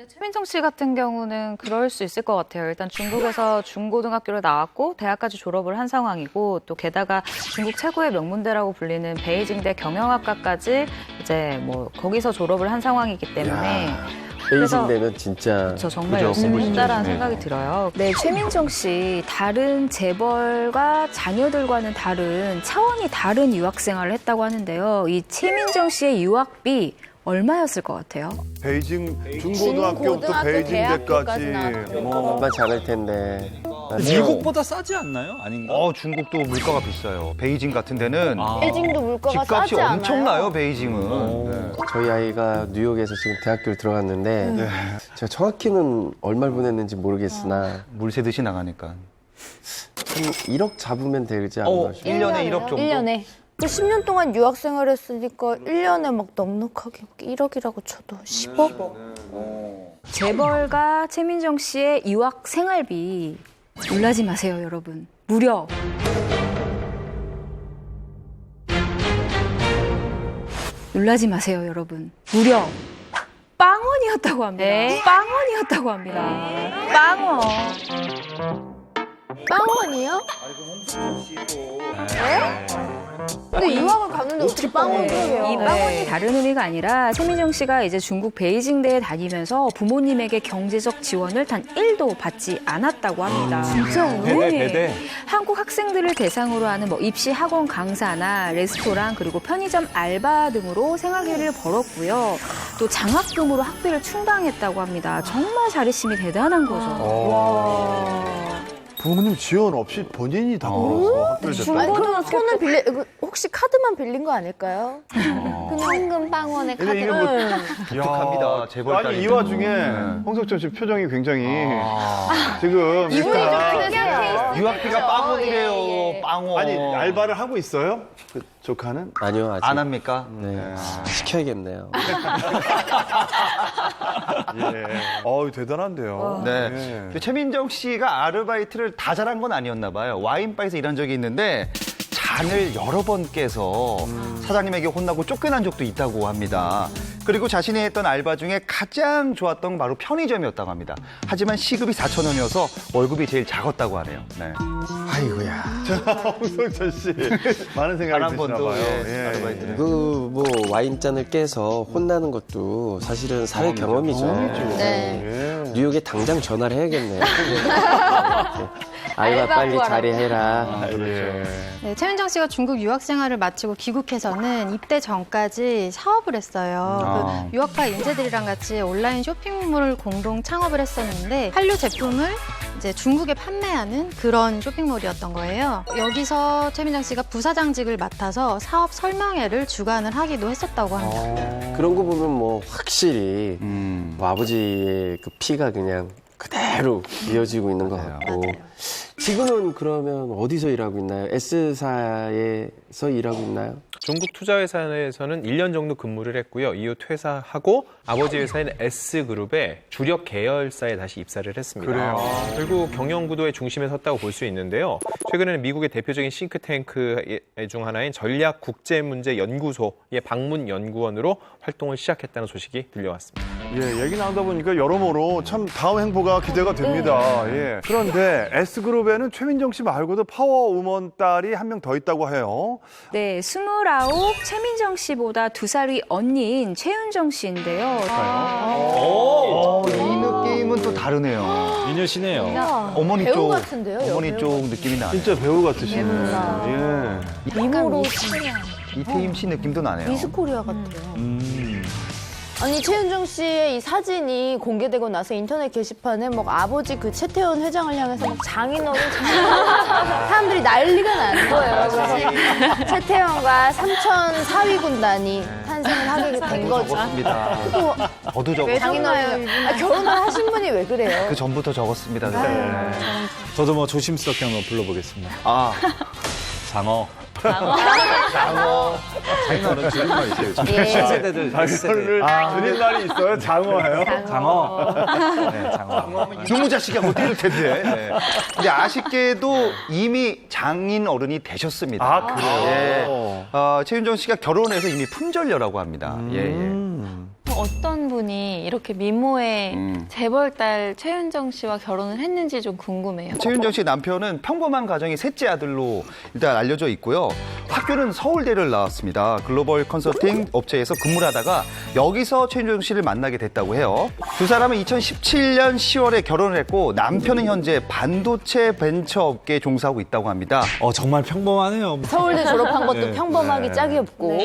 최민정 씨 같은 경우는 그럴 수 있을 것 같아요. 일단 중국에서 중고등학교를 나왔고 대학까지 졸업을 한 상황이고 또 게다가 중국 최고의 명문대라고 불리는 베이징대 경영학과까지 이제 뭐 거기서 졸업을 한 상황이기 때문에 베이징대는 진짜 저 정말 열심히 했다라는 생각이 들어요. 네, 최민정 씨 다른 재벌과 자녀들과는 다른 차원이 다른 유학 생활을 했다고 하는데요. 이 최민정 씨의 유학비 얼마였을 것 같아요? 베이징 중고등학교부터 베이징대까지 정말 잘할 텐데. 미국보다 싸지 않나요? 아닌가? 중국도 물가가 비싸요. 베이징 같은 데는 베이징도 물가가 집값이 싸지 않아요? 엄청나요, 베이징은. 저희 아이가 뉴욕에서 지금 대학교를 들어갔는데 제가 정확히는 얼마를 보냈는지 모르겠으나 물 새듯이 나가니까. 한 1억 잡으면 되지 않나 싶어요. 1년에 1억 정도? 1년에. 10년 동안 유학 생활했으니까 1년에 막 넉넉하게 1억이라고 쳐도 10억? 재벌가 최민정 씨의 유학 생활비 놀라지 마세요, 여러분. 무려 놀라지 마세요, 여러분. 무려 빵원이었다고 합니다. 네. 빵원이었다고 합니다. 빵원. 빵원이요? 근데 유학을 가는데 어떻게 빵원을 해요? 이 빵원이 다른 의미가 아니라 최민정 씨가 이제 중국 베이징대에 다니면서 부모님에게 경제적 지원을 단 1도 받지 않았다고 합니다. 진짜요? 네. 한국 학생들을 대상으로 하는 뭐 입시 학원 강사나 레스토랑 그리고 편의점 알바 등으로 생활비를 벌었고요. 또 장학금으로 학비를 충당했다고 합니다. 정말 자립심이 대단한 거죠. 부모님 지원 없이 본인이 다 벌어서 학교를 줬다. 아니, 그러면 손을 빌려 혹시 카드만 빌린 거 아닐까요? 그냥 황금 빵원의 카드. 근데 이게 뭐 독특합니다. 재벌 아니 딸이. 이 와중에 홍석천 씨 표정이 굉장히 지금 일단 유학비가 빵원이래요. 빵원. 아니 알바를 하고 있어요? 그 조카는? 아니요, 아직. 안 합니까? 네. 시켜야겠네요. 예. 대단한데요. 네. 예. 최민정 씨가 아르바이트를 다 잘한 건 아니었나 봐요. 와인바에서 일한 적이 있는데 잔을 여러 번 깨서 사장님에게 혼나고 쫓겨난 적도 있다고 합니다. 그리고 자신이 했던 알바 중에 가장 좋았던 건 바로 편의점이었다고 합니다. 하지만 시급이 4,000원이어서 월급이 제일 작았다고 하네요. 네. 아이고야. 홍석천 씨 많은 생각이 드시나 봐요. 예. 아르바이트를. 뭐 와인잔을 깨서 혼나는 것도 사실은 사회 경험이죠. 네. 뉴욕에 당장 전화를 해야겠네요. 알바 빨리 자리해라. 네, 최민정 씨가 중국 유학 생활을 마치고 귀국해서는 입대 전까지 사업을 했어요. 그 유학파 인재들이랑 같이 온라인 쇼핑몰을 공동 창업을 했었는데 한류 제품을 이제 중국에 판매하는 그런 쇼핑몰이었던 거예요. 여기서 최민정 씨가 부사장직을 맡아서 사업 설명회를 주관을 하기도 했었다고 합니다. 그런 거 보면 뭐 확실히 뭐 아버지의 그 피가 그냥 그대로 이어지고 있는 것 같고. 지금은 그러면 어디서 일하고 있나요? S사에서 일하고 있나요? 중국 투자회사에서는 1년 정도 근무를 했고요. 이후 퇴사하고 아버지 회사인 S그룹의 주력 계열사에 다시 입사를 했습니다. 그래요. 결국 경영구도의 중심에 섰다고 볼 수 있는데요. 최근에는 미국의 대표적인 싱크탱크 중 하나인 전략국제문제연구소의 방문 연구원으로 활동을 시작했다는 소식이 들려왔습니다. 예, 얘기 나오다 보니까 여러모로 참 다음 행보가 기대가 됩니다. 예. 그런데 S그룹에는 최민정 씨 말고도 파워우먼 딸이 한 명 더 있다고 해요. 네, 29 최민정 씨보다 2살 위 언니인 최윤정 씨인데요. 이 느낌은 또 다르네요. 미녀시네요. 어머니 배우 쪽 같은데요, 어머니 배우. 쪽 느낌이 나요. 진짜 배우 같으시네. 예쁘다. 예. 미모로 이태임 씨 느낌도 나네요. 미스코리아 같아요. 아니 최윤정 씨의 이 사진이 공개되고 나서 인터넷 게시판에 막 아버지 그 최태원 회장을 향해서 막 장인어른 사람들이 난리가 나는 거예요. 그래서 최태원과 삼천 사위 군단이 탄생을 하게 된 거죠. 적었습니다. 저도 적었어요. 장인어른 결혼을 하신 분이 왜 그래요? 그 전부터 적었습니다. 네. 저도 뭐 조심스럽게 한번 불러보겠습니다. 장어. 장인어른 줄임말이죠. 요즘. 예. 세대들 장어를 줄인 말이 있어요? 장어예요? 장어. 네, 장어. 유무자식이 못 이럴 텐데. 네. 근데 아쉽게도 이미 장인어른이 되셨습니다. 아, 그래요? 예. 최윤정 씨가 결혼해서 이미 품절녀라고 합니다. 예. 어떤 분이 이렇게 미모의 재벌딸 최윤정 씨와 결혼을 했는지 좀 궁금해요. 최윤정 씨 남편은 평범한 가정의 셋째 아들로 일단 알려져 있고요. 학교는 서울대를 나왔습니다. 글로벌 컨설팅 업체에서 근무를 하다가 여기서 최윤정 씨를 만나게 됐다고 해요. 두 사람은 2017년 10월에 결혼을 했고 남편은 현재 반도체 벤처 업계에 종사하고 있다고 합니다. 정말 평범하네요. 서울대 졸업한 것도 네. 평범하기 짝이 없고.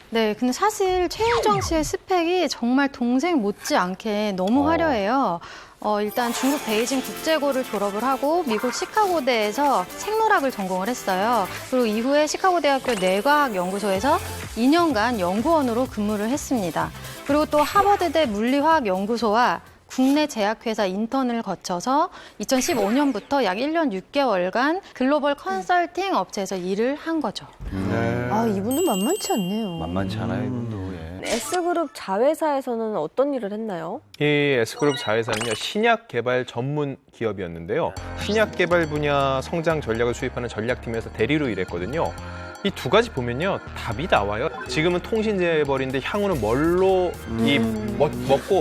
네, 근데 사실 최윤정 씨의 스펙이 정말 동생 못지않게 너무 화려해요. 일단 중국 베이징 국제고를 졸업을 하고 미국 시카고대에서 생물학을 전공을 했어요. 그리고 이후에 시카고대학교 뇌과학연구소에서 2년간 연구원으로 근무를 했습니다. 그리고 또 하버드대 물리화학연구소와 국내 제약회사 인턴을 거쳐서 2015년부터 약 1년 6개월간 글로벌 컨설팅 업체에서 일을 한 거죠. 아, 이분은 만만치 않네요. 만만치 않아요, 이분도. 예. S그룹 자회사에서는 어떤 일을 했나요? 이 S그룹 자회사는요, 신약 개발 전문 기업이었는데요. 신약 개발 분야 성장 전략을 수립하는 전략팀에서 대리로 일했거든요. 이 두 가지 보면요, 답이 나와요. 지금은 통신 재벌인데 향후는 뭘로 이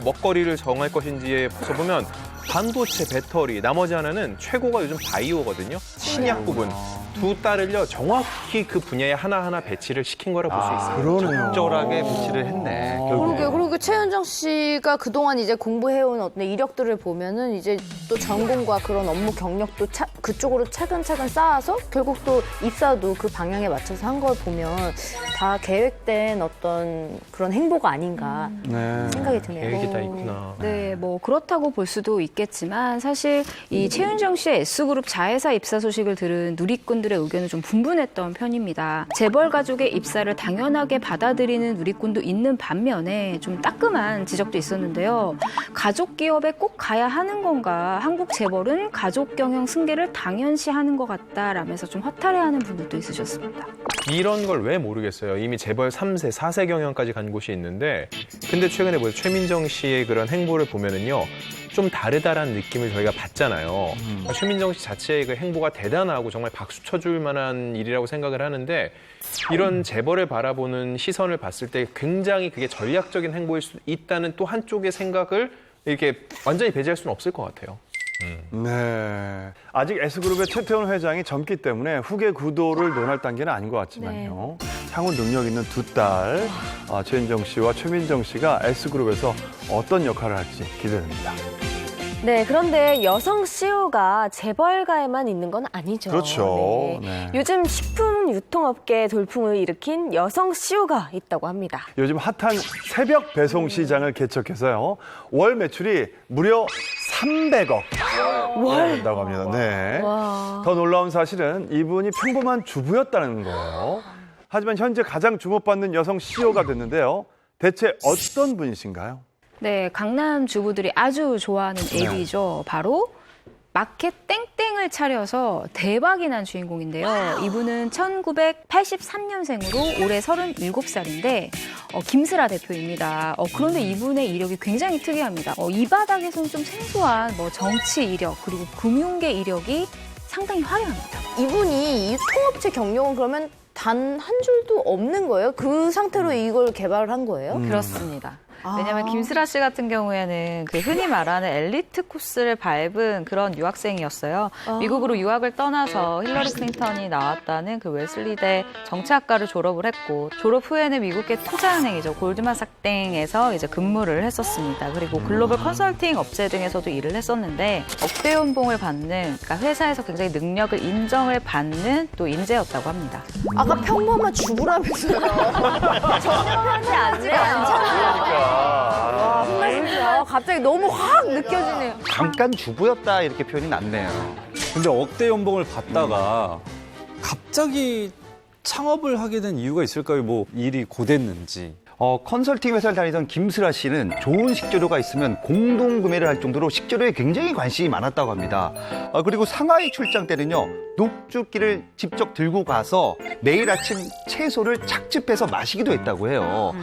먹거리를 정할 것인지에 보면 반도체, 배터리, 나머지 하나는 최고가 요즘 바이오거든요. 신약 부분. 두 딸을요 정확히 그 분야에 하나하나 배치를 시킨 거라 볼 수 있어요. 그러네요. 적절하게 배치를 했네. 그리고 최윤정 씨가 그동안 이제 공부해온 어떤 이력들을 보면은 이제 또 전공과 그런 업무 경력도 그쪽으로 차근차근 쌓아서 결국 또 입사도 그 방향에 맞춰서 한 걸 보면 다 계획된 어떤 그런 행보가 아닌가 생각이 드네요. 계획이 다 있구나. 네, 뭐 그렇다고 볼 수도 있겠지만 사실 이 최윤정 씨의 S그룹 자회사 입사 소식을 들은 누리꾼들의 의견은 좀 분분했던 편입니다. 재벌 가족의 입사를 당연하게 받아들이는 누리꾼도 있는 반면에 좀 따끔한 지적도 있었는데요. 가족 기업에 꼭 가야 하는 건가? 한국 재벌은 가족 경영 승계를 당연시하는 것 같다라면서 좀 허탈해하는 분들도 있으셨습니다. 이런 걸 왜 모르겠어요. 이미 재벌 3세, 4세 경영까지 간 곳이 있는데 근데 최근에 보세요. 최민정 씨의 그런 행보를 보면은요. 좀 다르다라는 느낌을 저희가 받잖아요. 최민정 씨 자체의 그 행보가 대단하고 정말 박수 쳐줄 만한 일이라고 생각을 하는데 이런 재벌을 바라보는 시선을 봤을 때 굉장히 그게 전략적인 행보일 수 있다는 또 한쪽의 생각을 이렇게 완전히 배제할 수는 없을 것 같아요. 네. 아직 S그룹의 최태원 회장이 젊기 때문에 후계 구도를 논할 단계는 아닌 것 같지만요. 향후 능력 있는 두 딸, 최윤정 씨와 최민정 씨가 S그룹에서 어떤 역할을 할지 기대됩니다. 네, 그런데 여성 CEO가 재벌가에만 있는 건 아니죠. 그렇죠. 네. 요즘 식품 유통업계 돌풍을 일으킨 여성 CEO가 있다고 합니다. 요즘 핫한 새벽 배송 시장을 개척해서요. 월 매출이 무려 300억 된다고 합니다. 네. 더 놀라운 사실은 이분이 평범한 주부였다는 거예요. 하지만 현재 가장 주목받는 여성 CEO가 됐는데요. 대체 어떤 분이신가요? 네, 강남 주부들이 아주 좋아하는 앱이죠. 바로 마켓 땡땡을 차려서 대박이 난 주인공인데요. 이분은 1983년생으로 올해 37살인데 김슬아 대표입니다. 그런데 이분의 이력이 굉장히 특이합니다. 이 바닥에서는 좀 생소한 정치 이력 그리고 금융계 이력이 상당히 화려합니다. 이분이 이 통업체 경력은 그러면 단 한 줄도 없는 거예요? 그 상태로 이걸 개발을 한 거예요? 그렇습니다. 왜냐하면 김슬아 씨 같은 경우에는 그 흔히 말하는 엘리트 코스를 밟은 그런 유학생이었어요. 미국으로 유학을 떠나서 힐러리 클린턴이 나왔다는 그 웨슬리대 정치학과를 졸업을 했고 졸업 후에는 미국의 투자은행이죠. 골드만삭스에서 이제 근무를 했었습니다. 그리고 글로벌 컨설팅 업체 등에서도 일을 했었는데 억대 연봉을 받는 그러니까 회사에서 굉장히 능력을 인정을 받는 또 인재였다고 합니다. 아까 평범한 주부라면서요. 전혀 편이 않잖아요. 와, 흥미진진해요. 갑자기 너무 확 느껴지네요. 잠깐 주부였다 이렇게 표현이 낫네요. 근데 억대 연봉을 받다가 갑자기 창업을 하게 된 이유가 있을까요? 뭐 일이 고됐는지. 컨설팅 회사를 다니던 김슬아 씨는 좋은 식재료가 있으면 공동 구매를 할 정도로 식재료에 굉장히 관심이 많았다고 합니다. 그리고 상하이 출장 때는요, 녹즙기를 직접 들고 가서 매일 아침 채소를 착즙해서 마시기도 했다고 해요.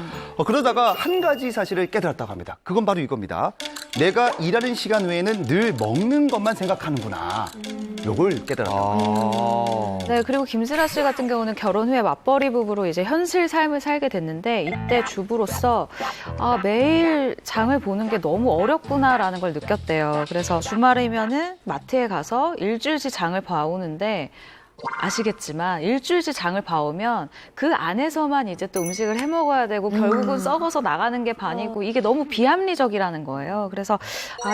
그러다가 한 가지 사실을 깨달았다고 합니다. 그건 바로 이겁니다. 내가 일하는 시간 외에는 늘 먹는 것만 생각하는구나. 요걸 깨달았다고 합니다. 네, 그리고 김슬아 씨 같은 경우는 결혼 후에 맞벌이 부부로 이제 현실 삶을 살게 됐는데 이때 주부로서 매일 장을 보는 게 너무 어렵구나라는 걸 느꼈대요. 그래서 주말이면은 마트에 가서 일주일치 장을 봐오는데 아시겠지만 일주일치 장을 봐오면 그 안에서만 이제 또 음식을 해 먹어야 되고 결국은 썩어서 나가는 게 반이고 이게 너무 비합리적이라는 거예요. 그래서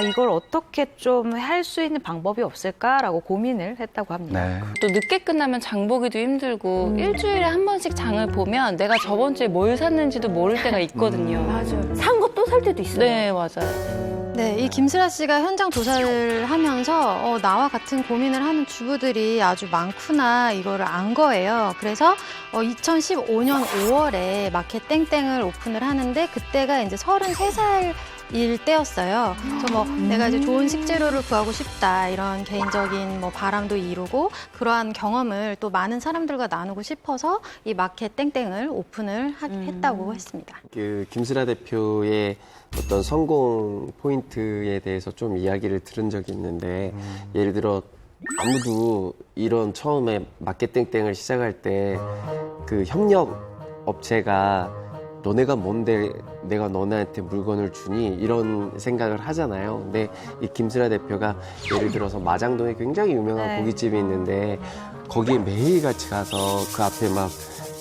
이걸 어떻게 좀 할 수 있는 방법이 없을까라고 고민을 했다고 합니다. 네. 또 늦게 끝나면 장 보기도 힘들고 일주일에 한 번씩 장을 보면 내가 저번 주에 뭘 샀는지도 모를 때가 있거든요. 맞아요. 산 거 또 살 때도 있어요. 네, 맞아요. 네, 이 김슬아 씨가 현장 조사를 하면서 나와 같은 고민을 하는 주부들이 아주 많구나 이거를 안 거예요. 그래서 2015년 5월에 마켓 땡땡을 오픈을 하는데 그때가 이제 33살 일 때였어요. 그래서 내가 이제 좋은 식재료를 구하고 싶다 이런 개인적인 바람도 이루고 그러한 경험을 또 많은 사람들과 나누고 싶어서 이 마켓 땡땡을 오픈을 했다고 했습니다. 그 김슬아 대표의 어떤 성공 포인트에 대해서 좀 이야기를 들은 적이 있는데 예를 들어 아무도 이런 처음에 마켓 땡땡을 시작할 때 그 협력 업체가 너네가 뭔데 내가 너네한테 물건을 주니 이런 생각을 하잖아요. 근데 이 김슬아 대표가 예를 들어서 마장동에 굉장히 유명한 네. 고깃집이 있는데 거기에 매일 같이 가서 그 앞에 막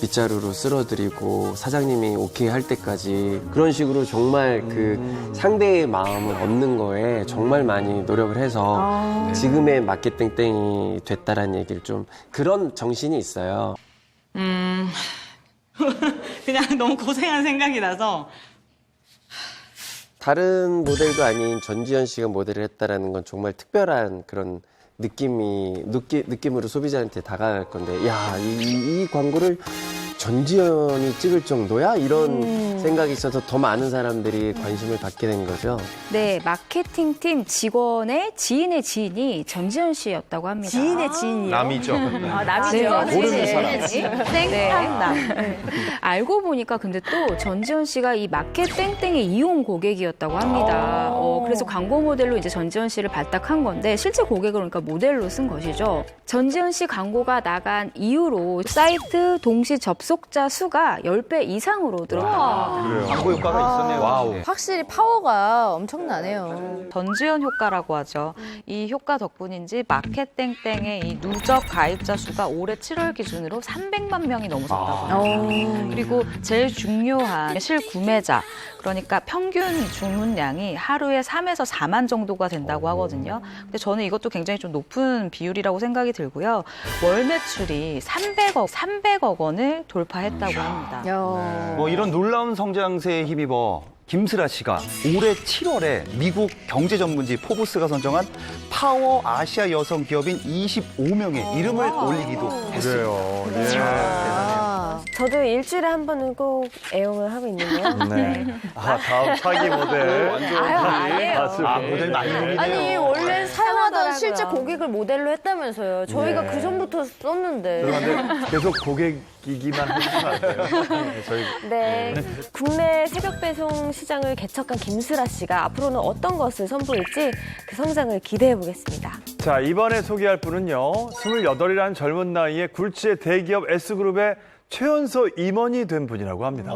빗자루로 쓸어드리고 사장님이 오케이 할 때까지 그런 식으로 정말 그 상대의 마음을 얻는 거에 정말 많이 노력을 해서 지금의 마켓땡땡이 됐다라는 얘기를 좀 그런 정신이 있어요. 그냥 너무 고생한 생각이 나서 다른 모델도 아닌 전지현 씨가 모델을 했다라는 건 정말 특별한 그런 느낌으로 소비자한테 다가갈 건데, 야, 이 광고를 전지현이 찍을 정도야? 이런 생각이 있어서 더 많은 사람들이 관심을 갖게 된 거죠. 네, 마케팅팀 직원의 지인의 지인이 전지현 씨였다고 합니다. 지인의 지인이요? 남이죠. 아, 남이죠. 네, 모르는 사람. 땡땡남. 네. 알고 보니까 근데 또 전지현 씨가 이 마켓 땡땡의 이용 고객이었다고 합니다. 그래서 광고 모델로 이제 전지현 씨를 발탁한 건데 실제 고객을 그러니까 모델로 쓴 것이죠. 전지현 씨 광고가 나간 이후로 사이트 동시 접속자 수가 10배 이상으로 늘었다. 광고 효과가 있었네요. 와우. 확실히 파워가 엄청나네요. 전지현 효과라고 하죠. 이 효과 덕분인지 마켓땡땡의 이 누적 가입자 수가 올해 7월 기준으로 300만 명이 넘어섰다고 합니다. 그리고 제일 중요한 실구매자, 그러니까 평균 주문량이 하루에 3에서 4만 정도가 된다고 하거든요. 근데 저는 이것도 굉장히 좀 높은 비율이라고 생각이 들고요. 월 매출이 300억 원을 돌파했다고 합니다. 뭐 이런 놀라운 성장세에 힘입어 김슬아 씨가 올해 7월에 미국 경제 전문지 포브스가 선정한 파워 아시아 여성 기업인 25명의 이름을 올리기도 했습니다. 그래요. 저도 일주일에 한 번은 꼭 애용을 하고 있는데요. 네. 아, 다음 차기 모델. 아니에요. 모델 많이 올리네요. 아니 원래 사용하던 하더라고요. 실제 고객을 모델로 했다면서요. 저희가 네. 그 전부터 썼는데. 그런데 계속 고객이기만 해주시면 안 돼요. 네, 저희 네. 국내 새벽 배송 시장을 개척한 김슬아 씨가 앞으로는 어떤 것을 선보일지 그 성장을 기대해 보겠습니다. 자, 이번에 소개할 분은요. 28이라는 젊은 나이에 굴지의 대기업 S그룹의 최연소 임원이 된 분이라고 합니다.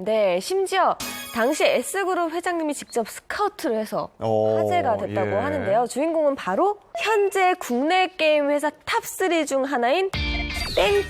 네, 심지어 당시 S그룹 회장님이 직접 스카우트를 해서 화제가 됐다고 하는데요. 주인공은 바로 현재 국내 게임 회사 탑3 중 하나인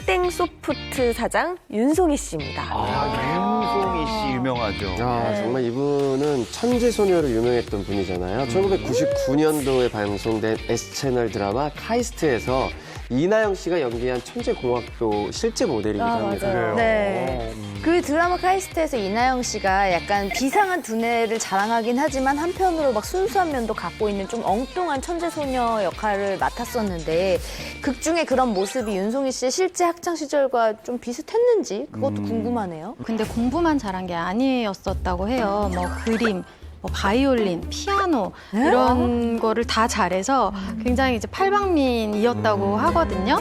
땡땡소프트 사장 윤송희 씨입니다. 윤송희 씨 유명하죠. 정말 이분은 천재소녀로 유명했던 분이잖아요. 1999년도에 방송된 S채널 드라마 카이스트에서 이나영 씨가 연기한 천재공학도 실제 모델이기도 합니다. 맞아요. 네. 그 드라마 카이스트에서 이나영 씨가 약간 비상한 두뇌를 자랑하긴 하지만 한편으로 막 순수한 면도 갖고 있는 좀 엉뚱한 천재소녀 역할을 맡았었는데 극 중에 그런 모습이 윤송희 씨의 실제 학창 시절과 좀 비슷했는지 그것도 궁금하네요. 근데 공부만 잘한 게 아니었었다고 해요. 뭐 그림, 뭐 바이올린, 피아노 이런 거를 다 잘해서 굉장히 이제 팔방민이었다고 하거든요.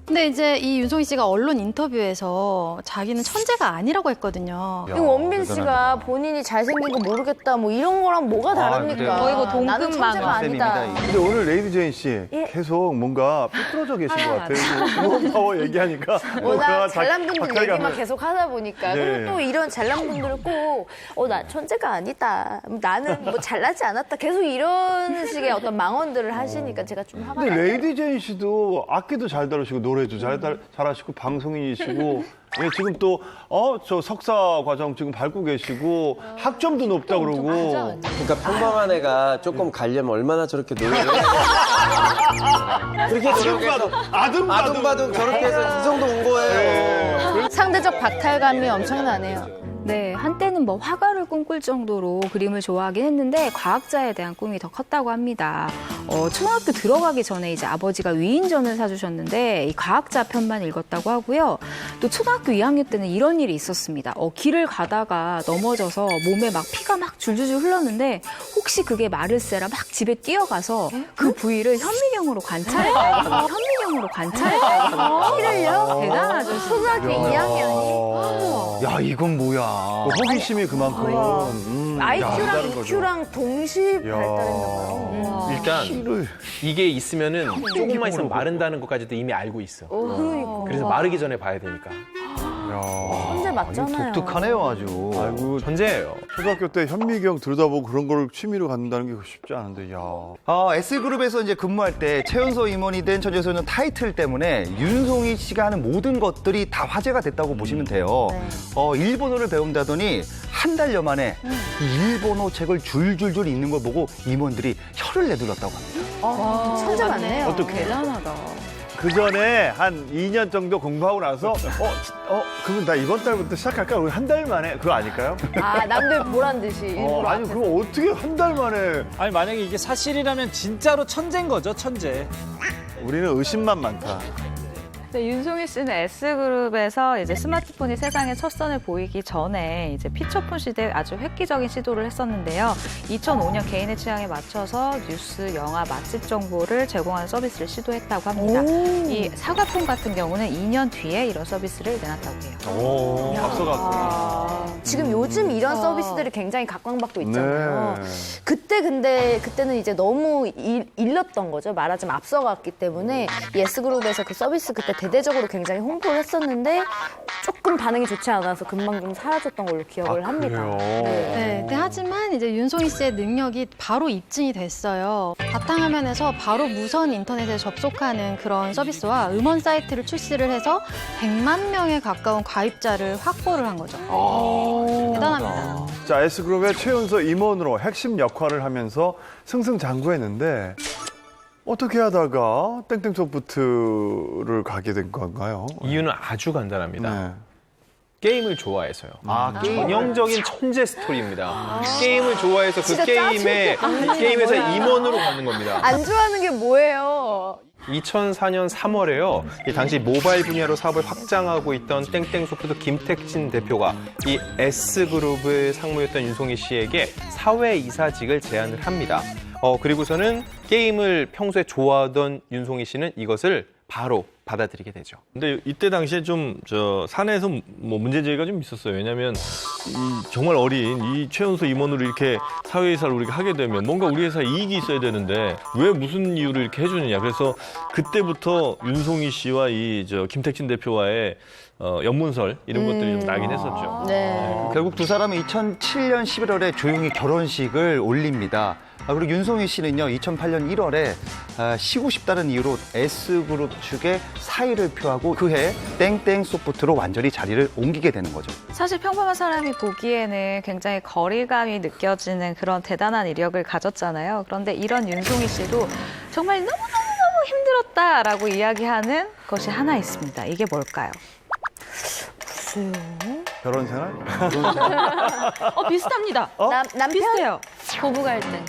근데 이제 이 윤송희 씨가 언론 인터뷰에서 자기는 천재가 아니라고 했거든요. 이거 원빈 씨가 본인이 잘생긴 거 모르겠다 뭐 이런 거랑 뭐가 다릅니까? 그래요. 거의 뭐 나는 천재가 아니다. 근데 오늘 레이디 제인 씨 계속 뭔가 삐뚤어져 계신 것 같아요. 무언파워 얘기하니까 워낙 잘난 분들 얘기만 계속 하다 보니까 네. 그리고 또 이런 잘난 분들은 꼭 나 천재가 아니다. 나는 뭐 잘나지 않았다. 계속 이런 식의 어떤 망언들을 하시니까 제가 좀 화가 근데 나요. 레이디 제인 씨도 악기도 잘 다루시고 노래도 잘하시고 방송인이시고 예, 지금 또 저 석사 과정 지금 밟고 계시고 학점도 높다 그러고 그러니까 평범한 애가 조금 가려면 얼마나 저렇게 노력을 그렇게 노력해서 아둥바둥 저렇게 해서 이 정도 온 거예요. 상대적 박탈감이 엄청나네요. 네, 한때는 뭐 화가를 꿈꿀 정도로 그림을 좋아하긴 했는데 과학자에 대한 꿈이 더 컸다고 합니다. 초등학교 들어가기 전에 이제 아버지가 위인전을 사주셨는데 이 과학자 편만 읽었다고 하고요. 또 초등학교 2학년 때는 이런 일이 있었습니다. 길을 가다가 넘어져서 몸에 막 피가 막 줄줄줄 흘렀는데 혹시 그게 마르세라 막 집에 뛰어가서 그 부위를 현미경으로 관찰했다고. 현미경으로 관찰했다고. 피를요? 대단하죠. 초등학교 2학년이 야, 이건 뭐야. 호기심이 그만큼 IQ랑 EQ랑 동시 발달했나 봐요. 일단 이게 있으면은 조금만 있으면 마른다는 것까지도 이미 알고 있어. 그래서 마르기 전에 봐야 되니까. 천재 맞잖아요. 독특하네요, 아주. 아이고, 천재예요. 초등학교 때 현미경 들여다보고 그런 걸 취미로 갖는다는 게 쉽지 않은데, 야. S그룹에서 이제 근무할 때 최연소 임원이 된 천재소년 타이틀 때문에 윤송이 씨가 하는 모든 것들이 다 화제가 됐다고 보시면 돼요. 일본어를 배운다더니 한 달여 만에 이 일본어 책을 줄줄줄 읽는 걸 보고 임원들이 혀를 내둘렀다고 합니다. 천재 맞네요. 어떻게? 대단하다. 그 전에 한 2년 정도 공부하고 나서, 그러면 나 이번 달부터 시작할까? 우리 한 달 만에, 그거 아닐까요? 아, 남들 보란 듯이. 일부러 아니, 앞에서. 그럼 어떻게 한 달 만에. 아니 만약에 이게 사실이라면 진짜로 천재인 거죠, 천재. 우리는 의심만 많다. 네, 윤송이 씨는 S그룹에서 이제 스마트폰이 세상에 첫 선을 보이기 전에 이제 피처폰 시대에 아주 획기적인 시도를 했었는데요. 2005년 개인의 취향에 맞춰서 뉴스, 영화, 맛집 정보를 제공하는 서비스를 시도했다고 합니다. 이 사과폰 같은 경우는 2년 뒤에 이런 서비스를 내놨다고 해요. 오, 앞서갔구나. 지금 요즘 이런 서비스들이 굉장히 각광받고 있잖아요. 네. 그때는 이제 너무 일렀던 거죠. 말하자면 앞서갔기 때문에 이 S그룹에서 그 서비스 그때 대대적으로 굉장히 홍보를 했었는데 조금 반응이 좋지 않아서 금방 좀 사라졌던 걸로 기억을 합니다. 그래요? 네, 근데 하지만 이제 윤송이 씨의 능력이 바로 입증이 됐어요. 바탕화면에서 바로 무선 인터넷에 접속하는 그런 서비스와 음원 사이트를 출시를 해서 100만 명에 가까운 가입자를 확보를 한 거죠. 대단합니다. 자, S그룹의 최연소 임원으로 핵심 역할을 하면서 승승장구했는데 어떻게 하다가 땡땡 소프트를 가게 된 건가요? 이유는 아주 간단합니다. 네. 게임을 좋아해서요. 게임. 전형적인 천재 스토리입니다. 게임을 좋아해서 그 진짜 게임에서 임원으로 가는 겁니다. 안 좋아하는 게 뭐예요? 2004년 3월에요. 당시 모바일 분야로 사업을 확장하고 있던 땡땡 소프트 김택진 대표가 이 S그룹의 상무였던 윤송이 씨에게 사회이사직을 제안을 합니다. 그리고서는 게임을 평소에 좋아하던 윤송이 씨는 이것을 바로 받아들이게 되죠. 근데 이때 당시에 좀 사내에서 뭐 문제제기가 좀 있었어요. 왜냐하면 이 정말 어린 이 최연소 임원으로 이렇게 사회이사를 우리가 하게 되면 뭔가 우리 회사에 이익이 있어야 되는데 왜 무슨 이유로 이렇게 해주느냐. 그래서 그때부터 윤송이 씨와 이 김택진 대표와의 연문설 이런 것들이 좀 나긴 했었죠. 네. 결국 두 사람은 2007년 11월에 조용히 결혼식을 올립니다. 그리고 윤송이 씨는요, 2008년 1월에 쉬고 싶다는 이유로 S그룹 측에 사의를 표하고 그해 땡땡 소프트로 완전히 자리를 옮기게 되는 거죠. 사실 평범한 사람이 보기에는 굉장히 거리감이 느껴지는 그런 대단한 이력을 가졌잖아요. 그런데 이런 윤송이 씨도 정말 너무너무 힘들었다라고 이야기하는 것이 하나 있습니다. 이게 뭘까요? 결혼 생활? 비슷합니다. 남편? 비슷해요. 부부 갈등.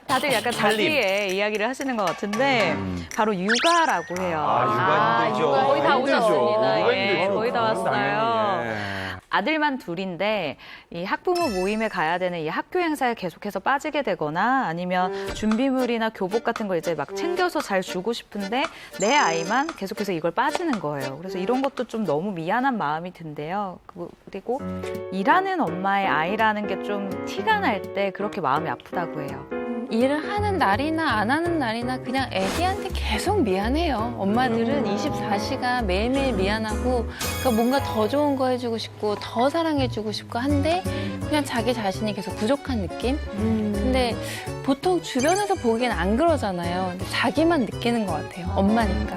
다들 약간 자기의 이야기를 하시는 것 같은데 바로 육아라고 해요. 육아 힘들죠. 거의 다 힘들죠. 오셨습니다. 육아 예, 힘들죠. 거의 다 왔어요. 당연히, 예. 아들만 둘인데 이 학부모 모임에 가야 되는 이 학교 행사에 계속해서 빠지게 되거나 아니면 준비물이나 교복 같은 걸 이제 막 챙겨서 잘 주고 싶은데 내 아이만 계속해서 이걸 빠지는 거예요. 그래서 이런 것도 좀 너무 미안한 마음이 든대요. 그리고 일하는 엄마의 아이라는 게 좀 티가 날 때 그렇게 마음이 아프다고 해요. 일을 하는 날이나 안 하는 날이나 그냥 애기한테 계속 미안해요. 엄마들은 24시간 매일매일 미안하고 그러니까 뭔가 더 좋은 거 해주고 싶고 더 사랑해주고 싶고 한데 그냥 자기 자신이 계속 부족한 느낌? 근데 보통 주변에서 보기엔 안 그러잖아요. 근데 자기만 느끼는 것 같아요. 엄마니까.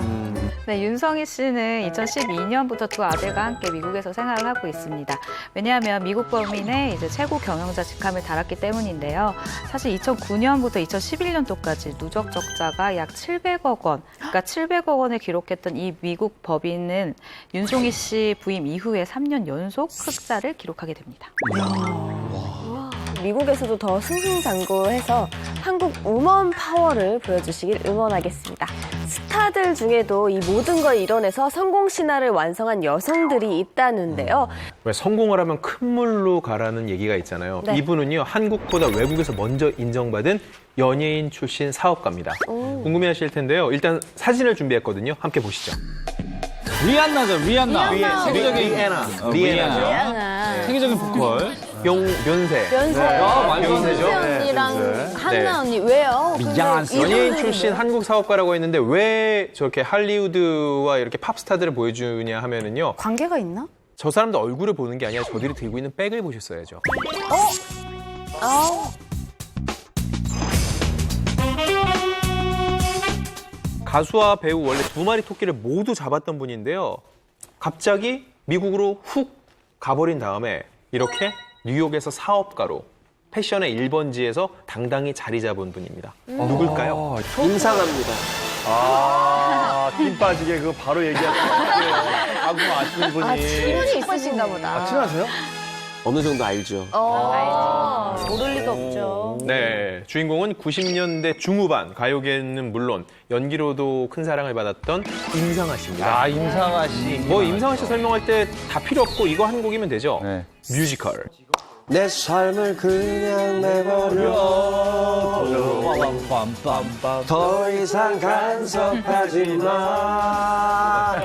네, 윤성희 씨는 2012년부터 두 아들과 함께 미국에서 생활을 하고 있습니다. 왜냐하면 미국 범인의 이제 최고 경영자 직함을 달았기 때문인데요. 사실 2009년부터 2011년도까지 누적 적자가 약 700억 원, 그러니까 700억 원을 기록했던 이 미국 법인은 윤송희 씨 부임 이후에 3년 연속 흑자를 기록하게 됩니다. 미국에서도 더 승승장구해서 한국 우먼 파워를 보여주시길 응원하겠습니다. 스타들 중에도 이 모든 걸 이뤄내서 성공 신화를 완성한 여성들이 있다는데요. 왜 성공을 하면 큰 물로 가라는 얘기가 있잖아요. 네. 이분은요, 한국보다 외국에서 먼저 인정받은 연예인 출신 사업가입니다. 궁금해하실 텐데요. 일단 사진을 준비했거든요. 함께 보시죠. 리안나죠, 리안나. 리안나. 세계적인 리안나. 리안나. 세계적인 보컬. 박병면세. 면세. 면세죠. 언니랑 네. 한나 언니 왜요? 근데 연예인 이분들이 출신 한국 사업가라고 했는데 왜 저렇게 할리우드와 이렇게 팝스타들을 보여주냐 하면은요. 관계가 있나? 저 사람들 얼굴을 보는 게 아니라 저들이 들고 있는 백을 보셨어야죠. 가수와 배우 원래 두 마리 토끼를 모두 잡았던 분인데요. 갑자기 미국으로 훅 가버린 다음에 이렇게 뉴욕에서 사업가로 패션의 1번지에서 당당히 자리 잡은 분입니다. 누굴까요? 임상합니다. 힘 빠지게 그거 바로 얘기하셨어요. 아구 아시는 분이. 친분이 있으신가 보다. 친하세요? 어느 정도 알죠. 모를 리가 없죠. 네, 주인공은 90년대 중후반 가요계는 물론 연기로도 큰 사랑을 받았던 임상아 씨입니다. 아, 임상아 씨. 뭐 임상아 씨 설명할 때 다 필요 없고 이거 한 곡이면 되죠. 네. 뮤지컬. 내 삶을 그냥 내버려 더 이상 간섭하지 마.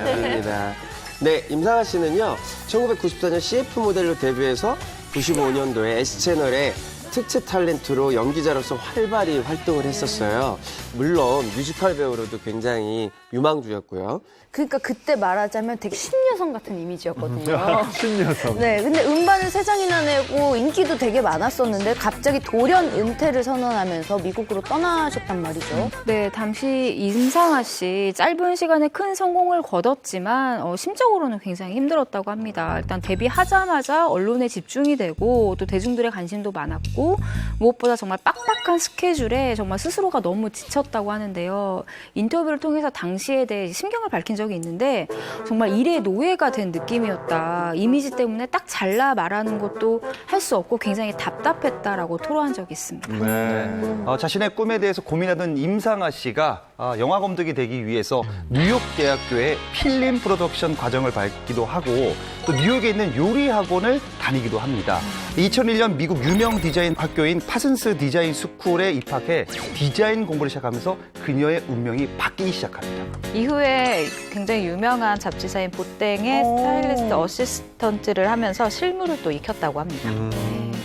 여기입니다. 네, 임상아 씨는요, 1994년 CF 모델로 데뷔해서 95년도에 S채널에 특채 탤런트로 연기자로서 활발히 활동을 했었어요. 물론 뮤지컬 배우로도 굉장히 유망주였고요. 그러니까 그때 말하자면 되게 신여성 같은 이미지였거든요. 신여성. 네, 근데 음반을 3장이나 내고 인기도 되게 많았었는데 갑자기 돌연 은퇴를 선언하면서 미국으로 떠나셨단 말이죠. 네, 당시 임상아 씨 짧은 시간에 큰 성공을 거뒀지만 심적으로는 굉장히 힘들었다고 합니다. 일단 데뷔하자마자 언론에 집중이 되고 또 대중들의 관심도 많았고 무엇보다 정말 빡빡한 스케줄에 정말 스스로가 너무 지쳤다고 하는데요. 인터뷰를 통해서 당시에 대해 심경을 밝힌 적이 있는데 정말 일의 노예가 된 느낌이었다. 이미지 때문에 딱 잘라 말하는 것도 할 수 없고 굉장히 답답했다라고 토로한 적이 있습니다. 네. 자신의 꿈에 대해서 고민하던 임상아 씨가 영화 감독이 되기 위해서 뉴욕 대학교의 필름 프로덕션 과정을 밟기도 하고 또 뉴욕에 있는 요리 학원을 다니기도 합니다. 2001년 미국 유명 디자인 학교인 파슨스 디자인 스쿨에 입학해 디자인 공부를 시작하면서 그녀의 운명이 바뀌기 시작합니다. 이후에 굉장히 유명한 잡지사인 보땡의 스타일리스트 어시스턴트를 하면서 실무를 또 익혔다고 합니다.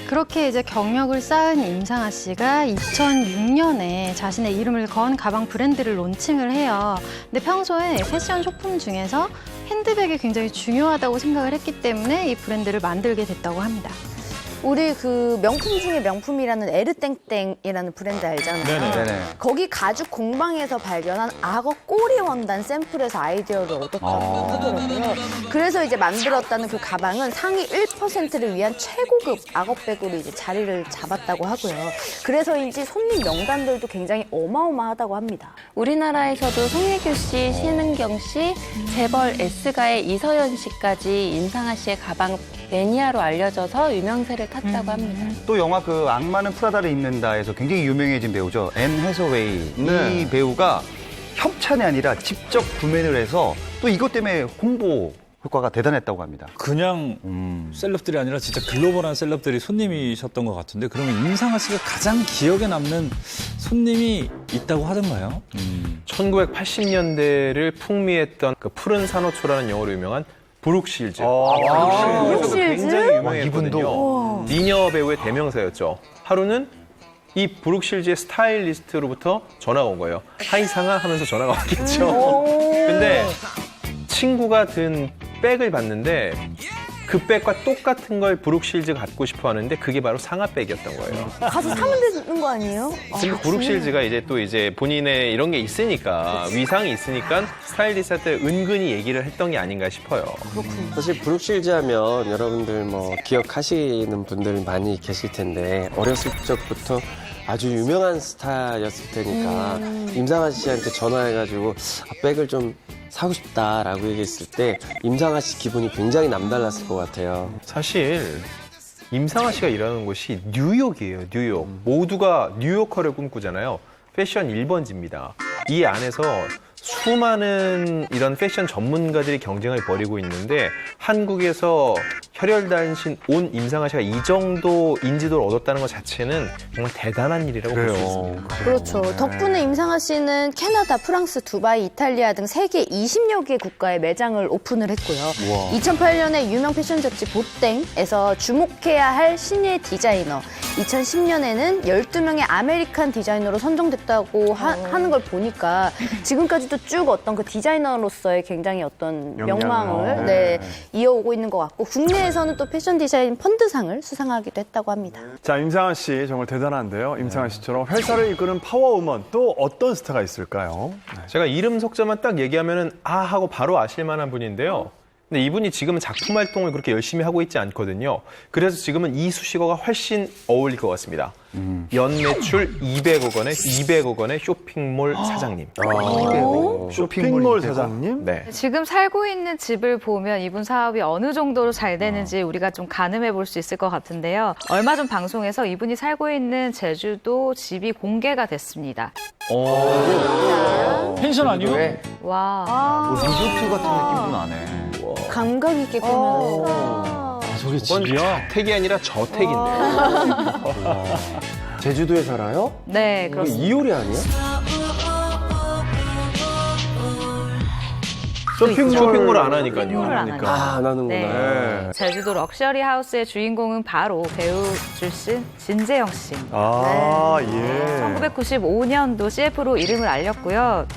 그렇게 이제 경력을 쌓은 임상아 씨가 2006년에 자신의 이름을 건 가방 브랜드를 론칭을 해요. 근데 평소에 패션 쇼품 중에서 핸드백이 굉장히 중요하다고 생각을 했기 때문에 이 브랜드를 만들게 됐다고 합니다. 우리 그 명품 중에 명품이라는 에르땡땡이라는 브랜드 알잖아요. 네네. 거기 가죽 공방에서 발견한 악어 꼬리 원단 샘플에서 아이디어를 얻었다고 하더라고요. 그래서 이제 만들었다는 그 가방은 상위 1%를 위한 최고급 악어백으로 이제 자리를 잡았다고 하고요. 그래서인지 손님 명단들도 굉장히 어마어마하다고 합니다. 우리나라에서도 송혜교 씨, 신은경 씨, 재벌 S가의 이서연 씨까지 임상아 씨의 가방 매니아로 알려져서 유명세를 탔다고 합니다. 또 영화 그 악마는 프라다를 입는다에서 굉장히 유명해진 배우죠. 앤 해서웨이. 네. 이 배우가 협찬이 아니라 직접 구매를 해서 또 이것 때문에 홍보 효과가 대단했다고 합니다. 그냥 셀럽들이 아니라 진짜 글로벌한 셀럽들이 손님이셨던 것 같은데 그러면 임상아 씨가 가장 기억에 남는 손님이 있다고 하던가요? 1980년대를 풍미했던 그 푸른 산호초라는 영어로 유명한 브룩실즈. 브룩실즈에서도 굉장히 유명했거든요. 미녀 배우의 대명사였죠. 하루는 이 브룩실즈의 스타일리스트로부터 전화가 온 거예요. 하이 상아 하면서 전화가 왔겠죠. 근데 친구가 든 백을 봤는데 그 백과 똑같은 걸 브룩실즈가 갖고 싶어 하는데 그게 바로 상아백이었던 거예요. 가서 사면 되는 거 아니에요? 근데 브룩실즈가 이제 또 이제 본인의 이런 게 있으니까 위상이 있으니까 스타일리스트한테 은근히 얘기를 했던 게 아닌가 싶어요. 사실 브룩실즈 하면 여러분들 뭐 기억하시는 분들 많이 계실 텐데 어렸을 적부터 아주 유명한 스타였을 테니까 임상아 씨한테 전화해가지고 백을 좀 사고 싶다라고 얘기했을 때 임상아 씨 기분이 굉장히 남달랐을 것 같아요. 사실 임상아 씨가 일하는 곳이 뉴욕이에요. 뉴욕. 모두가 뉴요커를 꿈꾸잖아요. 패션 1번지입니다. 이 안에서 수많은 이런 패션 전문가들이 경쟁을 벌이고 있는데 한국에서 혈혈단신 온 임상아 씨가 이 정도 인지도를 얻었다는 것 자체는 정말 대단한 일이라고 볼 수 있습니다. 그렇죠. 덕분에 임상아 씨는 캐나다, 프랑스, 두바이, 이탈리아 등 세계 20여 개 국가에 매장을 오픈을 했고요. 우와. 2008년에 유명 패션 잡지 보땡에서 주목해야 할 신예 디자이너, 2010년에는 12명의 아메리칸 디자이너로 선정됐다고 하는 걸 보니까 지금까지도 쭉 어떤 그 디자이너로서의 굉장히 어떤 명망을 네, 이어오고 있는 것 같고 국내에서는 또 패션 디자인 펀드상을 수상하기도 했다고 합니다. 자, 임상아 씨 정말 대단한데요. 임상아 씨처럼 회사를 이끄는 파워우먼 또 어떤 스타가 있을까요? 제가 이름 석자만 딱 얘기하면은 아 하고 바로 아실 만한 분인데요. 근데 이분이 지금은 작품 활동을 그렇게 열심히 하고 있지 않거든요. 그래서 지금은 이 수식어가 훨씬 어울릴 것 같습니다. 연매출 200억 원의 쇼핑몰 사장님. 200억? 쇼핑몰 사장님? 네. 지금 살고 있는 집을 보면 이분 사업이 어느 정도로 잘 되는지 우리가 좀 가늠해 볼 수 있을 것 같은데요. 얼마 전 방송에서 이분이 살고 있는 제주도 집이 공개가 됐습니다. 펜션 아니에요? 와. 무슨 리조트 같은 느낌도 나네. 감각 있게 꾸며놨어요. 저게 이건 집이야? 택이 아니라 저택인데요. 제주도에 살아요? 네, 이거 그렇습니다. 이효리 아니야? 쇼핑몰을 안 하니까요. 쇼핑몰을 안 하니까. 아, 안 하는구나. 네. 제주도 럭셔리 하우스의 주인공은 바로 배우 출신 진재영 씨입니다. 아, 예. 1995년도 CF로 이름을 알렸고요.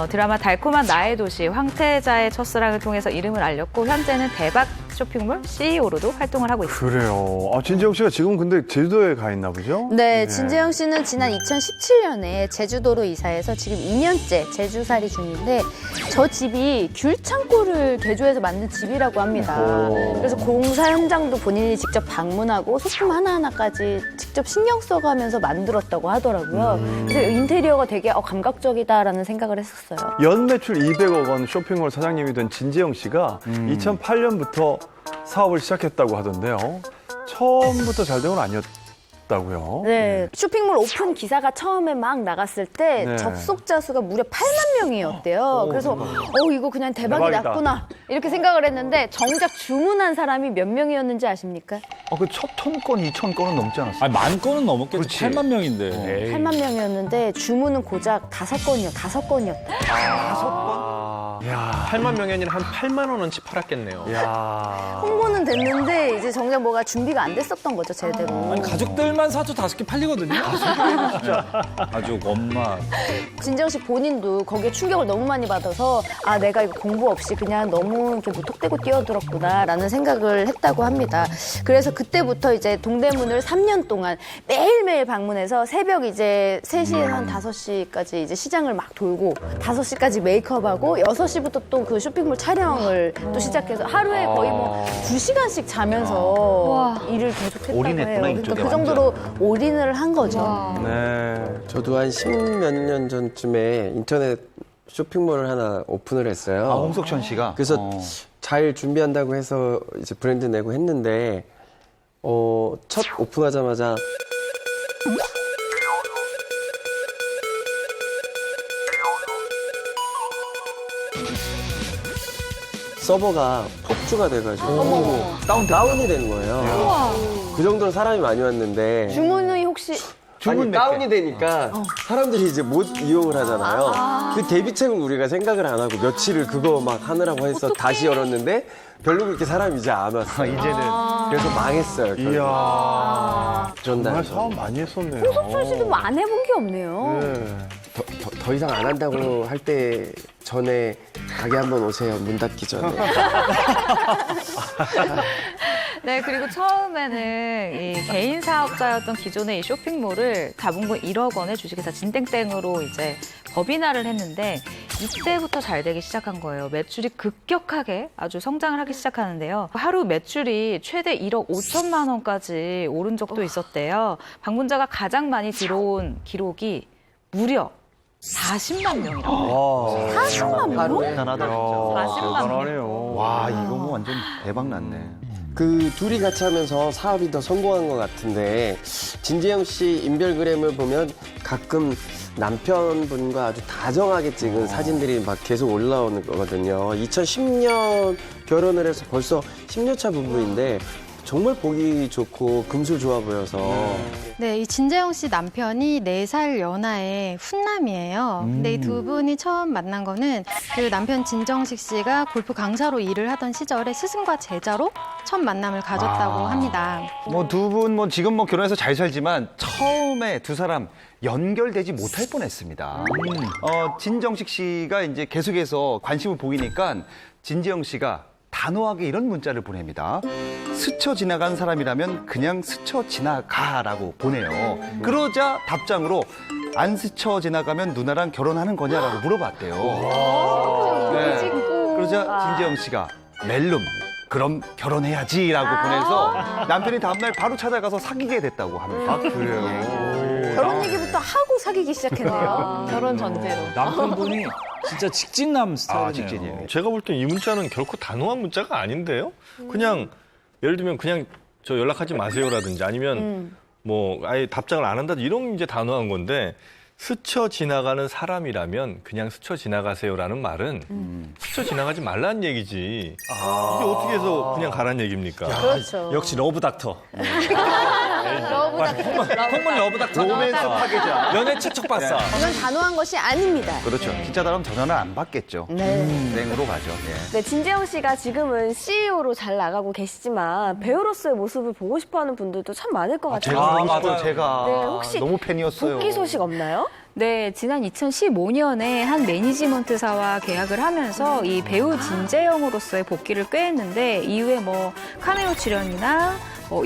드라마 달콤한 나의 도시 황태자의 첫사랑을 통해서 이름을 알렸고 현재는 대박 쇼핑몰 CEO로도 활동을 하고 있습니다. 그래요. 아, 진재영 씨가 지금 근데 제주도에 가 있나 보죠? 네, 진재영 씨는 지난 2017년에 제주도로 이사해서 지금 2년째 제주살이 중인데 저 집이 귤 창고를 개조해서 만든 집이라고 합니다. 그래서 공사 현장도 본인이 직접 방문하고 소품 하나하나까지 직접 신경 써가면서 만들었다고 하더라고요. 그래서 인테리어가 되게 감각적이다라는 생각을 했었어요. 연매출 200억 원 쇼핑몰 사장님이 된 진재영 씨가 2008년부터 사업을 시작했다고 하던데요. 처음부터 잘 된 건 아니었다고요? 네, 쇼핑몰 오픈 기사가 처음에 막 나갔을 때 네. 접속자 수가 무려 8만 명이었대요. 그래서 이거 그냥 대박이 대박이다. 났구나 이렇게 생각을 했는데 정작 주문한 사람이 몇 명이었는지 아십니까? 그 첫 1000건, 2000건은 넘지 않았어요? 아니, 10,000건은 넘었겠지. 그렇지. 8만 명인데. 8만 명이었는데 주문은 고작 5건이었다. 8만 명이 아니라 한 8만 원어치 팔았겠네요. 홍보는 됐는데 이제 정작 뭐가 준비가 안 됐었던 거죠, 제대로. 아니, 가족들만 사도 5개 팔리거든요. 진짜. 아주 엄마. 진정 씨 본인도 거기에 충격을 너무 많이 받아서 내가 이거 공부 없이 그냥 너무 이렇게 무턱대고 뛰어들었구나라는 생각을 했다고 합니다. 그래서 그때부터 이제 동대문을 3년 동안 매일매일 방문해서 새벽 이제 3시 한 5시까지 이제 시장을 막 돌고 5시까지 메이크업하고 6시부터 또 그 쇼핑몰 촬영을 또 시작해서 하루에 거의 뭐 2시간씩 자면서 일을 계속 했다고 올인했구나, 해요. 그러니까 이쪽에 그 정도로 올인을 한 거죠. 네. 저도 한 10몇 년 전쯤에 인터넷 쇼핑몰을 하나 오픈을 했어요. 홍석천 씨가? 그래서 잘 준비한다고 해서 이제 브랜드 내고 했는데, 첫 오픈하자마자 서버가 폭주가 돼가지고 다운이 되는 거예요. 그 정도로 사람이 많이 왔는데 주문이 혹시 아니, 다운이 되니까 사람들이 이제 못 이용을 하잖아요. 그 대비책을 우리가 생각을 안 하고 며칠을 그거 막 하느라고 해서 다시 열었는데 별로 그렇게 사람이 이제 안 왔어요. 이제는. 그래서 망했어요. 결국. 이야. 전날. 정말 사업 많이 했었네요. 홍석천 씨도 뭐 안 해본 게 없네요. 네. 더 이상 안 한다고 할 때 전에 가게 한번 오세요. 문 닫기 전에. 네, 그리고 처음에는 이 개인 사업자였던 기존의 이 쇼핑몰을 자본금 1억 원의 주식회사 진땡땡으로 이제 법인화를 했는데 이때부터 잘 되기 시작한 거예요. 매출이 급격하게 아주 성장을 하기 시작하는데요. 하루 매출이 최대 1억 5천만 원까지 오른 적도 있었대요. 방문자가 가장 많이 들어온 기록이 무려 40만 명이라고 해요. 40만 명? 대단하다, 진짜. 40만 명. 와, 이거 뭐 완전 대박 났네. 그 둘이 같이 하면서 사업이 더 성공한 것 같은데 진재영 씨 인별그램을 보면 가끔 남편분과 아주 다정하게 찍은 사진들이 막 계속 올라오는 거거든요. 2010년 결혼을 해서 벌써 10년 차 부부인데 정말 보기 좋고 금술 좋아 보여서 네, 이 진재영 씨 남편이 4살 연하의 훈남이에요. 근데 이 두 분이 처음 만난 거는 그 남편 진정식 씨가 골프 강사로 일을 하던 시절에 스승과 제자로 첫 만남을 가졌다고 합니다. 뭐 두 분 뭐 지금 뭐 결혼해서 잘 살지만 처음에 두 사람 연결되지 못할 뻔했습니다. 진정식 씨가 이제 계속해서 관심을 보이니까 진재영 씨가 단호하게 이런 문자를 보냅니다. 스쳐 지나간 사람이라면 그냥 스쳐 지나가라고 보내요. 그러자 답장으로 안 스쳐 지나가면 누나랑 결혼하는 거냐라고 물어봤대요. 네. 그러자 진재영 씨가 멜룸 그럼 결혼해야지라고 보내서 남편이 다음날 바로 찾아가서 사귀게 됐다고 합니다. 아, 그래요? 결혼 얘기부터 하고 사귀기 시작했네요. 결혼 전제로. 남편분이 진짜 직진남 스타일이네요. 직진이에요. 제가 볼 땐 이 문자는 결코 단호한 문자가 아닌데요. 그냥 예를 들면 그냥 저 연락하지 마세요라든지 아니면 뭐 아예 답장을 안 한다 이런 이제 단호한 건데 스쳐 지나가는 사람이라면 그냥 스쳐 지나가세요라는 말은 스쳐 지나가지 말라는 얘기지. 이게 어떻게 해서 그냥 가라는 얘기입니까? 그렇죠. 역시 러브 닥터. 콩문 러브 닥터. 로맨스 파괴자. 연애 최척 박사. 이건 단호한 것이 아닙니다. 그렇죠. 진짜 다름 전화는 안 받겠죠. 냉으로 가죠. 예. 네, 진재영 씨가 지금은 CEO로 잘 나가고 계시지만 배우로서의 모습을 보고 싶어하는 분들도 참 많을 것 같아요. 제가 보고 싶어요. 제가 네, 혹시 너무 팬이었어요. 복귀 소식 없나요? 네, 지난 2015년에 한 매니지먼트사와 계약을 하면서 이 배우 진재영으로서의 복귀를 꾀했는데 이후에 뭐 카메오 출연이나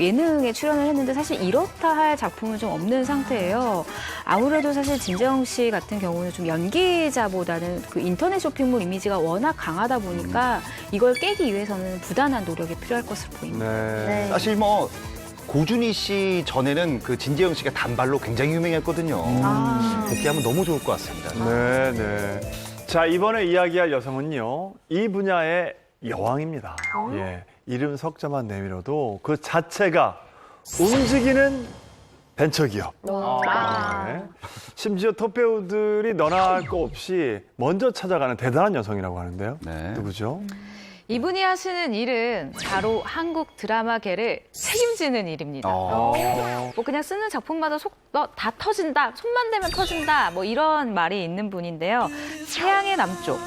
예능에 출연을 했는데 사실 이렇다 할 작품은 좀 없는 상태예요. 아무래도 사실 진재영 씨 같은 경우는 좀 연기자보다는 그 인터넷 쇼핑몰 이미지가 워낙 강하다 보니까 이걸 깨기 위해서는 부단한 노력이 필요할 것으로 보입니다. 네. 사실 뭐 고준희 씨 전에는 그 진재영 씨가 단발로 굉장히 유명했거든요. 복귀하면 너무 좋을 것 같습니다. 네, 네. 자, 이번에 이야기할 여성은요, 이 분야의 여왕입니다. 예. 이름 석자만 내밀어도 그 자체가 움직이는 벤처기업. 네. 심지어 톱 배우들이 너나 할 거 없이 먼저 찾아가는 대단한 여성이라고 하는데요. 네. 누구죠? 이분이 하시는 일은 바로 한국 드라마계를 책임지는 일입니다. 뭐 그냥 쓰는 작품마다 다 터진다, 손만 대면 터진다, 뭐 이런 말이 있는 분인데요. 태양의 남쪽,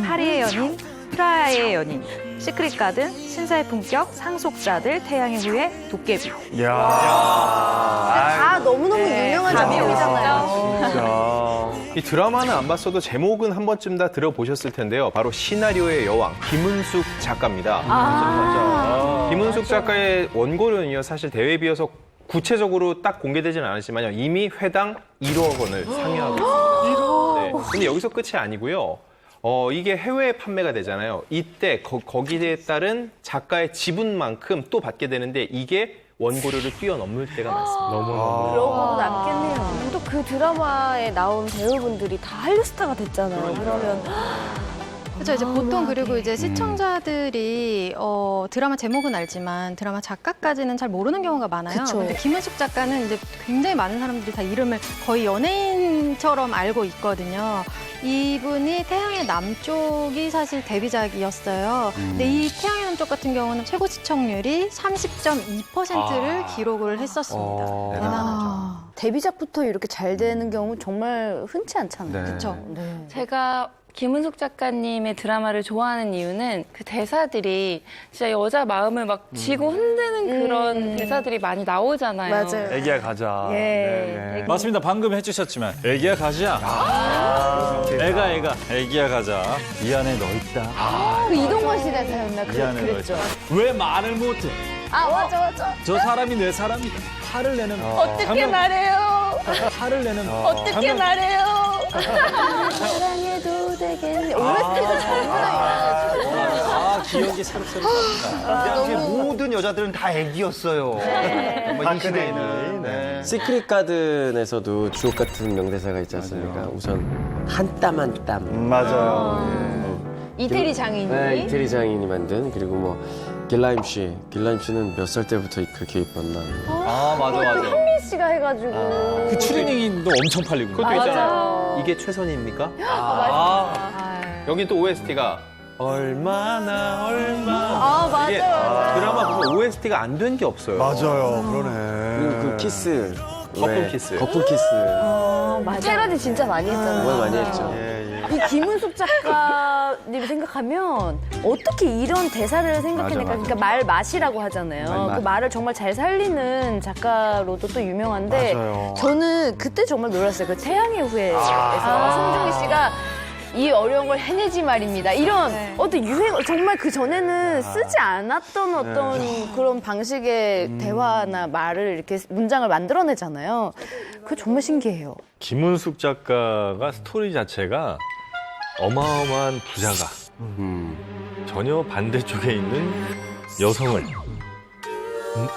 파리의 연인, 프라하의 연인, 시크릿 가든, 신사의 품격, 상속자들, 태양의 후예, 도깨비. 이야. 다 너무너무 유명한 작품이잖아요. 진짜. 이 드라마는 안 봤어도 제목은 한 번쯤 다 들어보셨을 텐데요. 바로 시나리오의 여왕 김은숙 작가입니다. 김은숙 작가의 원고료는요, 사실 대회에 비해서 구체적으로 딱 공개되지는 않았지만 이미 회당 1억 원을 상회하고 있습니다. 네. 근데 여기서 끝이 아니고요. 이게 해외에 판매가 되잖아요. 이때 거기에 따른 작가의 지분만큼 또 받게 되는데 이게 원고료를 뛰어넘을 때가 많습니다. 그러고 남겠네요. 또 그 드라마에 나온 배우분들이 다 한류 스타가 됐잖아요. 그러면 그렇죠. 이제 보통 그리고 이제 시청자들이 드라마 제목은 알지만 드라마 작가까지는 잘 모르는 경우가 많아요. 그쵸. 근데 김은숙 작가는 이제 굉장히 많은 사람들이 다 이름을 거의 연예인처럼 알고 있거든요. 이분이 태양의 남쪽이 사실 데뷔작이었어요. 근데 이 태양의 남쪽 같은 경우는 최고 시청률이 30.2%를 기록을 했었습니다. 대단하죠. 데뷔작부터 이렇게 잘 되는 경우 정말 흔치 않잖아요. 그렇죠. 제가 김은숙 작가님의 드라마를 좋아하는 이유는 그 대사들이 진짜 여자 마음을 막 쥐고 흔드는 그런 대사들이 많이 나오잖아요. 맞아요. 애기야 가자. 예. 네. 맞습니다. 방금 해주셨지만 애기야 가자. 애가 애기야 가자. 이 안에 너 있다. 그 이동건 씨 대사였나? 이 안에 너 그랬죠. 있다. 왜 말을 못해? 맞아. 저 사람이 내 사람이다. 화를 내는 어떻게 말해요? 화를 내는 어떻게 말해요? 사랑해도 되겠네. OST도 잘 기억이 새록새록합니다. 당시 모든 여자들은 다 애기였어요. 정말 이 시대에는. 네. 시크릿 가든에서도 주옥 같은 명대사가 있지 않습니까? 우선 한 땀 한 땀. 맞아요. 이태리 장인이. 네, 이태리 장인이 만든 그리고 뭐 길라임 씨는 몇 살 때부터 그렇게 입었나? 맞아. 현민 씨가 해가지고. 그 추리닝도 엄청 팔리고. 그것도 있잖아요. 이게 최선입니까? 여기 또 OST가 얼마나 아, 맞아요. 이게 드라마 보면 OST가 안 된 게 없어요. 맞아요. 그러네. 그리고 그 키스. 거품 키스. 거품 키스. 맞아. 패러디 진짜 많이 했잖아요. 정말 많이 했죠. 이 김은숙 작가님 생각하면 어떻게 이런 대사를 생각해낼까? 맞아. 그러니까 말 맛이라고 하잖아요. 말. 그 말을 정말 잘 살리는 작가로도 또 유명한데 맞아요. 저는 그때 정말 놀랐어요. 그 태양의 후예에서 송중기 씨가 이 어려운 걸 해내지 말입니다. 이런 어떤 유행, 정말 그 전에는 쓰지 않았던 어떤 그런 방식의 대화나 말을 이렇게 문장을 만들어내잖아요. 그거 정말 신기해요. 김은숙 작가가 스토리 자체가 어마어마한 부자가 전혀 반대쪽에 있는 여성을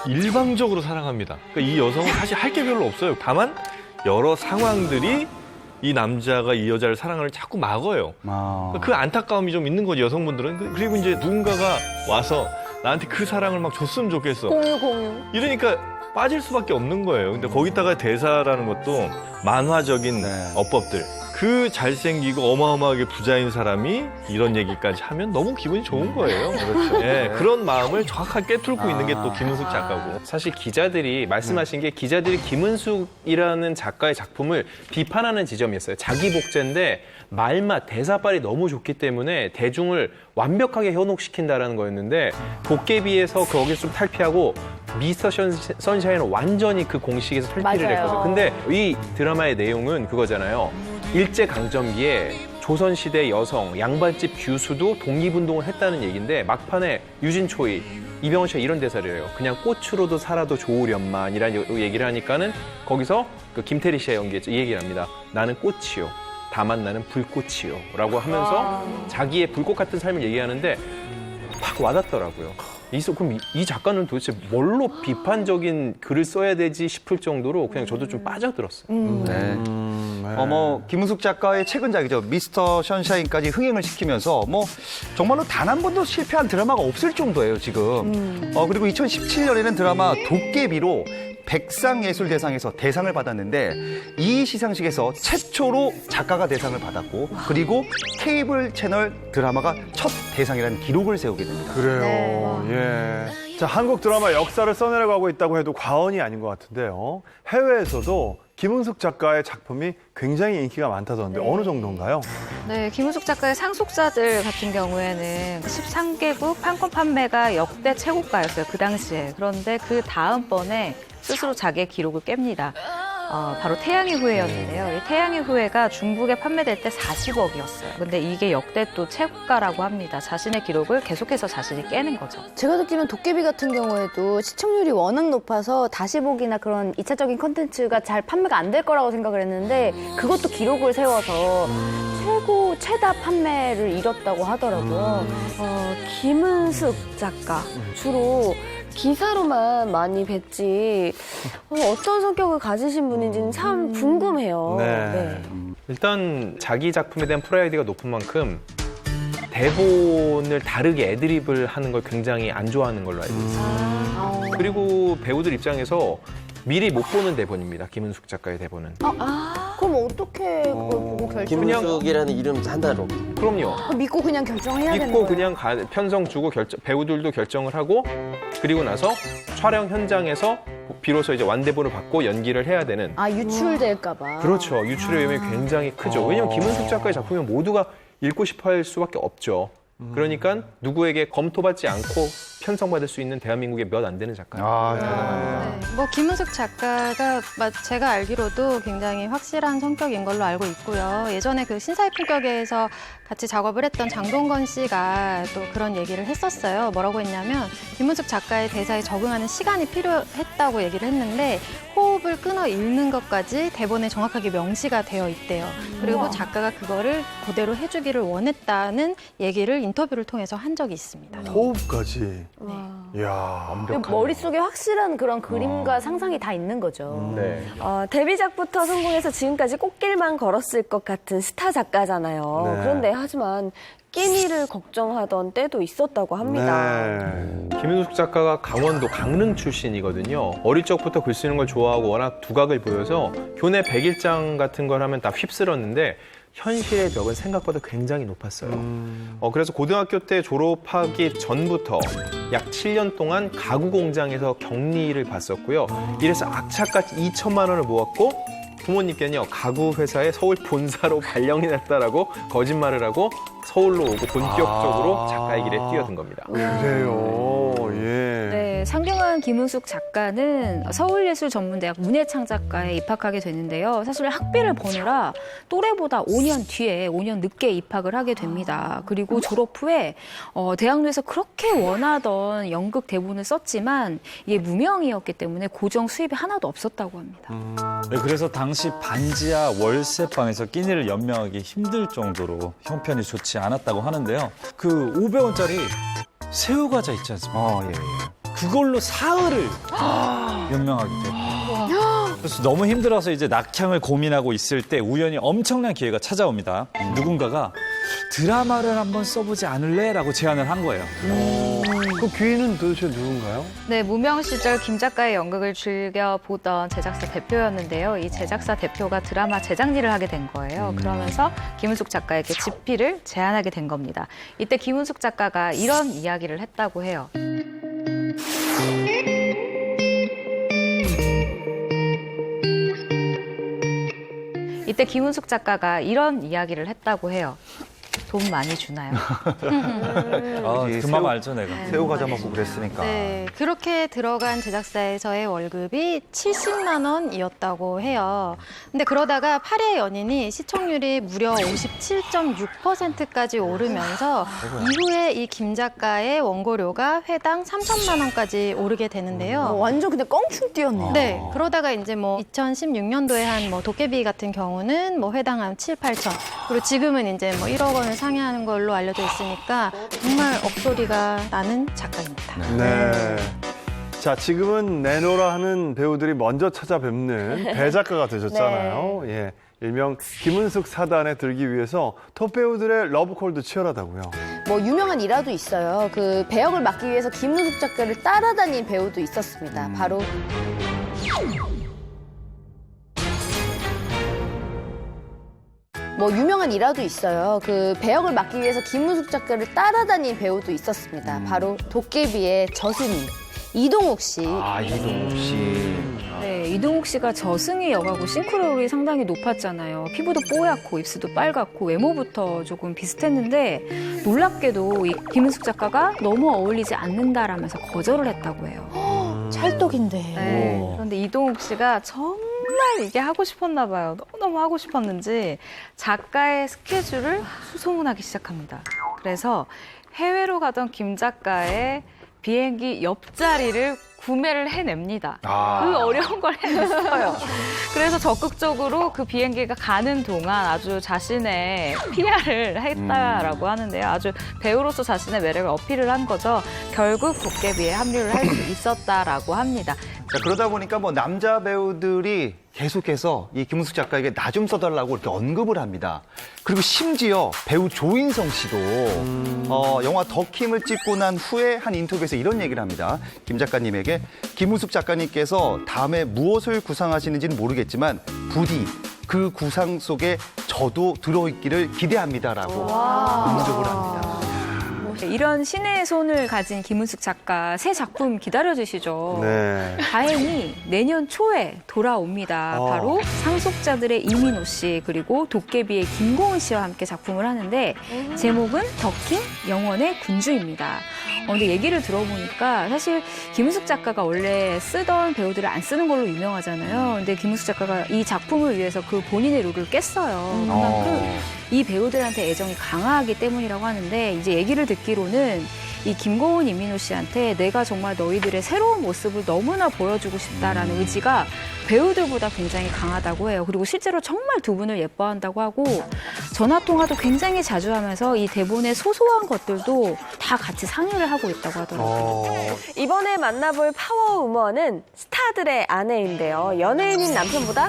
일방적으로 사랑합니다. 그러니까 이 여성은 사실 할 게 별로 없어요. 다만 여러 상황들이 이 남자가 이 여자를 사랑을 자꾸 막어요. 그러니까 그 안타까움이 좀 있는 거죠, 여성분들은. 그리고 이제 누군가가 와서 나한테 그 사랑을 막 줬으면 좋겠어. 공유. 이러니까 빠질 수밖에 없는 거예요. 근데 거기다가 대사라는 것도 만화적인 어법들. 그 잘생기고 어마어마하게 부자인 사람이 이런 얘기까지 하면 너무 기분이 좋은 거예요. 그렇죠. 예, 그런 마음을 정확하게 꿰뚫고 있는 게 또 김은숙 작가고. 사실 기자들이 말씀하신 게 기자들이 김은숙이라는 작가의 작품을 비판하는 지점이었어요. 자기 복제인데 말맛, 대사빨이 너무 좋기 때문에 대중을 완벽하게 현혹시킨다라는 거였는데 도깨비에서 거기서 좀 탈피하고 미스터 선샤인은 완전히 그 공식에서 탈피를 맞아요. 했거든요. 근데 이 드라마의 내용은 그거잖아요. 일제강점기에 조선시대 여성, 양반집 규수도 독립운동을 했다는 얘기인데 막판에 유진초이, 이병헌 씨가 이런 대사를 해요. 그냥 꽃으로도 살아도 좋으련만이라는 얘기를 하니까는 거기서 그 김태리 씨가 연기했죠. 이 얘기를 합니다. 나는 꽃이요. 다만 나는 불꽃이요. 라고 하면서 자기의 불꽃 같은 삶을 얘기하는데 팍 와닿더라고요. 그럼 이 작가는 도대체 뭘로 비판적인 글을 써야 되지 싶을 정도로 그냥 저도 좀 빠져들었어요. 김은숙 작가의 최근작이죠. 미스터 션샤인까지 흥행을 시키면서 정말로 단 한 번도 실패한 드라마가 없을 정도예요, 지금. 그리고 2017년에는 드라마 도깨비로 백상예술대상에서 대상을 받았는데 이 시상식에서 최초로 작가가 대상을 받았고 그리고 케이블 채널 드라마가 첫 대상이라는 기록을 세우게 됩니다. 그래요. 예. 자, 한국 드라마 역사를 써내려가고 있다고 해도 과언이 아닌 것 같은데요. 해외에서도 김은숙 작가의 작품이 굉장히 인기가 많다던데 어느 정도인가요? 네, 김은숙 작가의 상속자들 같은 경우에는 13개국 판권 판매가 역대 최고가였어요, 그 당시에. 그런데 그 다음번에 스스로 자기의 기록을 깹니다. 바로 태양의 후예였는데요. 이 태양의 후예가 중국에 판매될 때 40억이었어요. 근데 이게 역대 또 최고가라고 합니다. 자신의 기록을 계속해서 자신이 깨는 거죠. 제가 듣기로는 도깨비 같은 경우에도 시청률이 워낙 높아서 다시 보기나 그런 2차적인 콘텐츠가 잘 판매가 안 될 거라고 생각을 했는데 그것도 기록을 세워서 최다 판매를 이뤘다고 하더라고요. 김은숙 작가 주로 기사로만 많이 뵀지 어떤 성격을 가지신 분인지는 참 궁금해요. 네. 일단 자기 작품에 대한 프라이드가 높은 만큼 대본을 다르게 애드립을 하는 걸 굉장히 안 좋아하는 걸로 알고 있어요. 그리고 배우들 입장에서 미리 못 보는 대본입니다. 김은숙 작가의 대본은. 그럼 어떻게 그걸 보고 결정? 김은숙이라는 이름 하나로. 그럼요. 믿고 그냥 결정해야 되는 믿고 거예요? 그냥 편성 주고 배우들도 결정을 하고 그리고 나서 촬영 현장에서 비로소 이제 완대본을 받고 연기를 해야 되는. 유출될까 봐. 그렇죠. 유출의 위험이 굉장히 크죠. 왜냐면 김은숙 작가의 작품이면 모두가 읽고 싶어 할 수밖에 없죠. 그러니까 누구에게 검토받지 않고 편성받을 수 있는 대한민국에 몇 안 되는 작가예요. 김은숙 작가가 제가 알기로도 굉장히 확실한 성격인 걸로 알고 있고요. 예전에 그 신사의 품격에서 같이 작업을 했던 장동건 씨가 또 그런 얘기를 했었어요. 뭐라고 했냐면 김은숙 작가의 대사에 적응하는 시간이 필요했다고 얘기를 했는데 호흡을 끊어 읽는 것까지 대본에 정확하게 명시가 되어 있대요. 그리고 작가가 그거를 그대로 해주기를 원했다는 얘기를 인터뷰를 통해서 한 적이 있습니다. 호흡까지. 이야, 완벽하네. 머릿속에 확실한 그런 그림과 상상이 다 있는 거죠. 네. 데뷔작부터 성공해서 지금까지 꽃길만 걸었을 것 같은 스타 작가잖아요. 네. 그런데 하지만 끼니를 걱정하던 때도 있었다고 합니다. 김은숙 작가가 강원도 강릉 출신이거든요. 어릴 적부터 글 쓰는 걸 좋아하고 워낙 두각을 보여서 교내 100일장 같은 걸 하면 다 휩쓸었는데 현실의 벽은 생각보다 굉장히 높았어요. 그래서 고등학교 때 졸업하기 전부터 약 7년 동안 가구 공장에서 격리를 봤었고요. 이래서 악착같이 2천만 원을 모았고 부모님께는요, 가구 회사의 서울 본사로 발령이 났다라고 거짓말을 하고 서울로 오고 본격적으로 작가의 길에 뛰어든 겁니다. 그래요. 예. 네, 상경한 김은숙 작가는 서울예술전문대학 문예창작과에 입학하게 되는데요. 사실 학비를 버느라 또래보다 5년 뒤에 5년 늦게 입학을 하게 됩니다. 그리고 졸업 후에 대학 내에서 그렇게 원하던 연극 대본을 썼지만 이게 무명이었기 때문에 고정 수입이 하나도 없었다고 합니다. 네, 그래서 당시 반지하 월세방에서 끼니를 연명하기 힘들 정도로 형편이 좋지 않았다고 하는데요. 그 500원짜리 새우과자 있지 않습니까? 그걸로 사흘을 연명하게 됐고. 그래서 너무 힘들어서 이제 낙향을 고민하고 있을 때 우연히 엄청난 기회가 찾아옵니다. 누군가가 드라마를 한번 써보지 않을래? 라고 제안을 한 거예요. 그 귀인은 도대체 누군가요? 네, 무명 시절 김 작가의 연극을 즐겨 보던 제작사 대표였는데요. 이 제작사 대표가 드라마 제작 일을 하게 된 거예요. 그러면서 김은숙 작가에게 집필을 제안하게 된 겁니다. 이때 김은숙 작가가 이런 이야기를 했다고 해요. 이때 김은숙 작가가 이런 이야기를 했다고 해요. 돈 많이 주나요? 그 맘 알죠, 내가. 새우 과자 먹고 그랬으니까. 네, 그렇게 들어간 제작사에서의 월급이 70만 원이었다고 해요. 근데 그러다가 8회 연인이 시청률이 무려 57.6%까지 오르면서 이후에 이 김 작가의 원고료가 회당 3천만 원까지 오르게 되는데요. 완전 근데 껑충 뛰었네요. 네, 그러다가 이제 뭐 2016년도에 한 뭐 도깨비 같은 경우는 뭐 회당 한 7, 8천. 그리고 지금은 이제 뭐 1억 원을 상회하는 걸로 알려져 있으니까 정말 억소리가 나는 작가입니다. 네. 자, 지금은 내노라 하는 배우들이 먼저 찾아뵙는 대작가가 되셨잖아요. 예. 일명 김은숙 사단에 들기 위해서 톱 배우들의 러브콜도 치열하다고요. 뭐 유명한 일화도 있어요. 그 배역을 맡기 위해서 김은숙 작가를 따라다닌 배우도 있었습니다. 바로 뭐 유명한 일화도 있어요. 그 배역을 맡기 위해서 김은숙 작가를 따라다닌 배우도 있었습니다. 바로 도깨비의 저승이 이동욱 씨. 이동욱 씨. 네, 이동욱 씨가 저승희 역하고 싱크로율이 상당히 높았잖아요. 피부도 뽀얗고 입술도 빨갛고 외모부터 조금 비슷했는데 놀랍게도 이 김은숙 작가가 너무 어울리지 않는다라면서 거절을 했다고 해요. 찰떡인데. 네, 그런데 이동욱 씨가 정말 이게 하고 싶었나 봐요. 너무너무 하고 싶었는지 작가의 스케줄을 수소문하기 시작합니다. 그래서 해외로 가던 김 작가의 비행기 옆자리를 구매를 해냅니다. 그 어려운 걸 해냈어요. 그래서 적극적으로 그 비행기가 가는 동안 아주 자신의 PR을 했다라고 하는데요. 아주 배우로서 자신의 매력을 어필을 한 거죠. 결국 도깨비에 합류를 할 수 있었다라고 합니다. 자, 그러다 보니까 뭐 남자 배우들이 계속해서 이 김은숙 작가에게 나 좀 써달라고 이렇게 언급을 합니다. 그리고 심지어 배우 조인성 씨도 영화 덕힘을 찍고 난 후에 한 인터뷰에서 이런 얘기를 합니다. 김 작가님에게 김은숙 작가님께서 다음에 무엇을 구상하시는지는 모르겠지만 부디 그 구상 속에 저도 들어있기를 기대합니다라고 응적을 합니다. 이런 신의 손을 가진 김은숙 작가 새 작품 기다려주시죠. 네. 다행히 내년 초에 돌아옵니다. 바로 상속자들의 이민호 씨 그리고 도깨비의 김고은 씨와 함께 작품을 하는데 제목은 덕킹 영원의 군주입니다. 근데 얘기를 들어보니까 사실 김은숙 작가가 원래 쓰던 배우들을 안 쓰는 걸로 유명하잖아요. 근데 김은숙 작가가 이 작품을 위해서 그 본인의 룰을 깼어요. 그만큼 이 배우들한테 애정이 강하기 때문이라고 하는데 이제 얘기를 듣기로는 이 김고은, 이민호 씨한테 내가 정말 너희들의 새로운 모습을 너무나 보여주고 싶다라는 의지가 배우들보다 굉장히 강하다고 해요. 그리고 실제로 정말 두 분을 예뻐한다고 하고 전화통화도 굉장히 자주 하면서 이 대본의 소소한 것들도 다 같이 상의를 하고 있다고 하더라고요. 이번에 만나볼 파워우먼은 스타들의 아내인데요. 연예인인 남편보다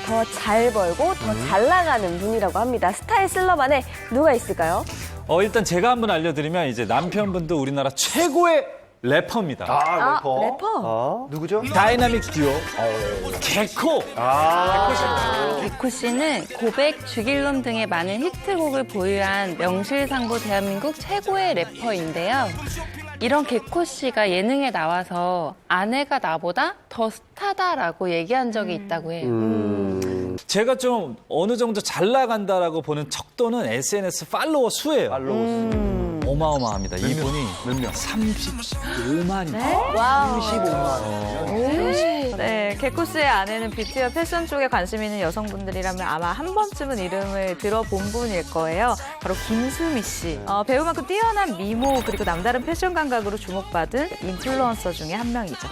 더 잘 벌고 더 잘 나가는 분이라고 합니다. 스타의 슬럼 안에 누가 있을까요? 일단 제가 한번 알려드리면 이제 남편분도 우리나라 최고의 래퍼입니다. 래퍼. 누구죠? 다이나믹 듀오 개코. 개코 씨는 고백, 죽일 놈 등의 많은 히트곡을 보유한 명실상부 대한민국 최고의 래퍼인데요. 이런 개코 씨가 예능에 나와서 아내가 나보다 더 스타다라고 얘기한 적이 있다고 해요. 제가 좀 어느 정도 잘 나간다라고 보는 척도는 SNS 팔로워 수예요. 어마어마합니다. 이분이 몇 명? 35만이요. 네? 와우. 35만. 네, 개코 씨의 아내는 뷰티와 패션 쪽에 관심 있는 여성분들이라면 아마 한 번쯤은 이름을 들어본 분일 거예요. 바로 김수미 씨. 배우만큼 뛰어난 미모 그리고 남다른 패션 감각으로 주목받은 인플루언서 중에 한 명이죠.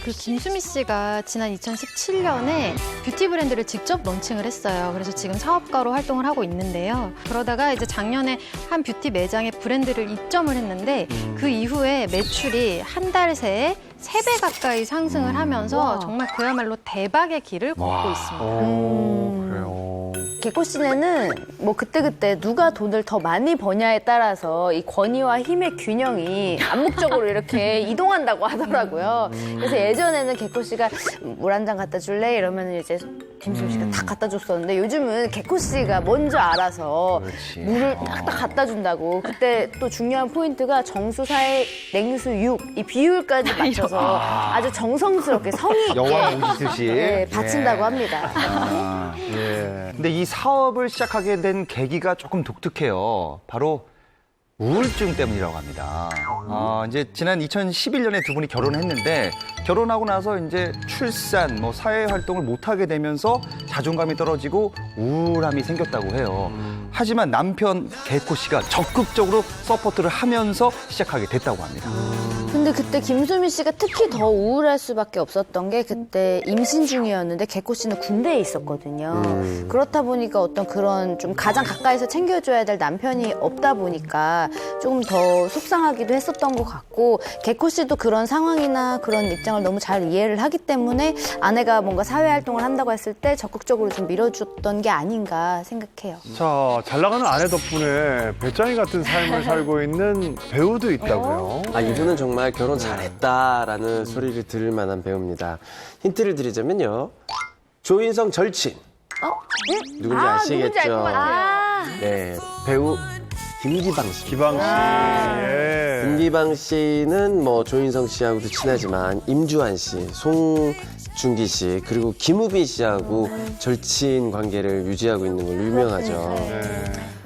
그 김수미 씨가 지난 2017년에 뷰티 브랜드를 직접 런칭을 했어요. 그래서 지금 사업가로 활동을 하고 있는데요. 그러다가 이제 작년에 한 뷰티 매장에 브랜드를 입점을 했는데 그 이후에 매출이 한 달 새에 3배 가까이 상승을 하면서 정말 그야말로 대박의 길을 걷고 있습니다. 그래요. 개코 씨네는 뭐 그때그때 누가 돈을 더 많이 버냐에 따라서 이 권위와 힘의 균형이 암묵적으로 이렇게 이동한다고 하더라고요. 그래서 예전에는 개코 씨가 물 한 잔 갖다 줄래? 이러면 이제 김수미 씨가 딱 갖다 줬었는데 요즘은 개코 씨가 먼저 알아서 물을 딱딱 갖다 준다고. 그때 또 중요한 포인트가 정수 4에 냉수 6 이 비율까지 맞춰서 아주 정성스럽게 성의 있게 여왕 오시듯이 네, 바친다고 합니다. 예. 근데 이 사업을 시작하게 된 계기가 조금 독특해요. 바로 우울증 때문이라고 합니다. 이제 지난 2011년에 두 분이 결혼했는데 결혼하고 나서 이제 출산, 뭐 사회 활동을 못 하게 되면서 자존감이 떨어지고 우울함이 생겼다고 해요. 하지만 남편 개코 씨가 적극적으로 서포트를 하면서 시작하게 됐다고 합니다. 근데 그때 김수미 씨가 특히 더 우울할 수밖에 없었던 게 그때 임신 중이었는데 개코 씨는 군대에 있었거든요. 그렇다 보니까 어떤 그런 좀 가장 가까이서 챙겨줘야 될 남편이 없다 보니까 조금 더 속상하기도 했었던 것 같고 개코 씨도 그런 상황이나 그런 입장을 너무 잘 이해를 하기 때문에 아내가 뭔가 사회 활동을 한다고 했을 때 적극적으로 좀 밀어줬던 게 아닌가 생각해요. 자, 잘 나가는 아내 덕분에 배짱이 같은 삶을 살고 있는 배우도 있다고요. 이분은 정말 결혼 잘했다라는 소리를 들을 만한 배우입니다. 힌트를 드리자면요. 조인성 절친. 누군지 아시겠죠? 네, 배우 김기방 씨. 김기방 씨는 뭐 조인성 씨하고도 친하지만 임주환 씨, 송중기 씨, 그리고 김우빈 씨하고 절친 관계를 유지하고 있는 걸로 유명하죠.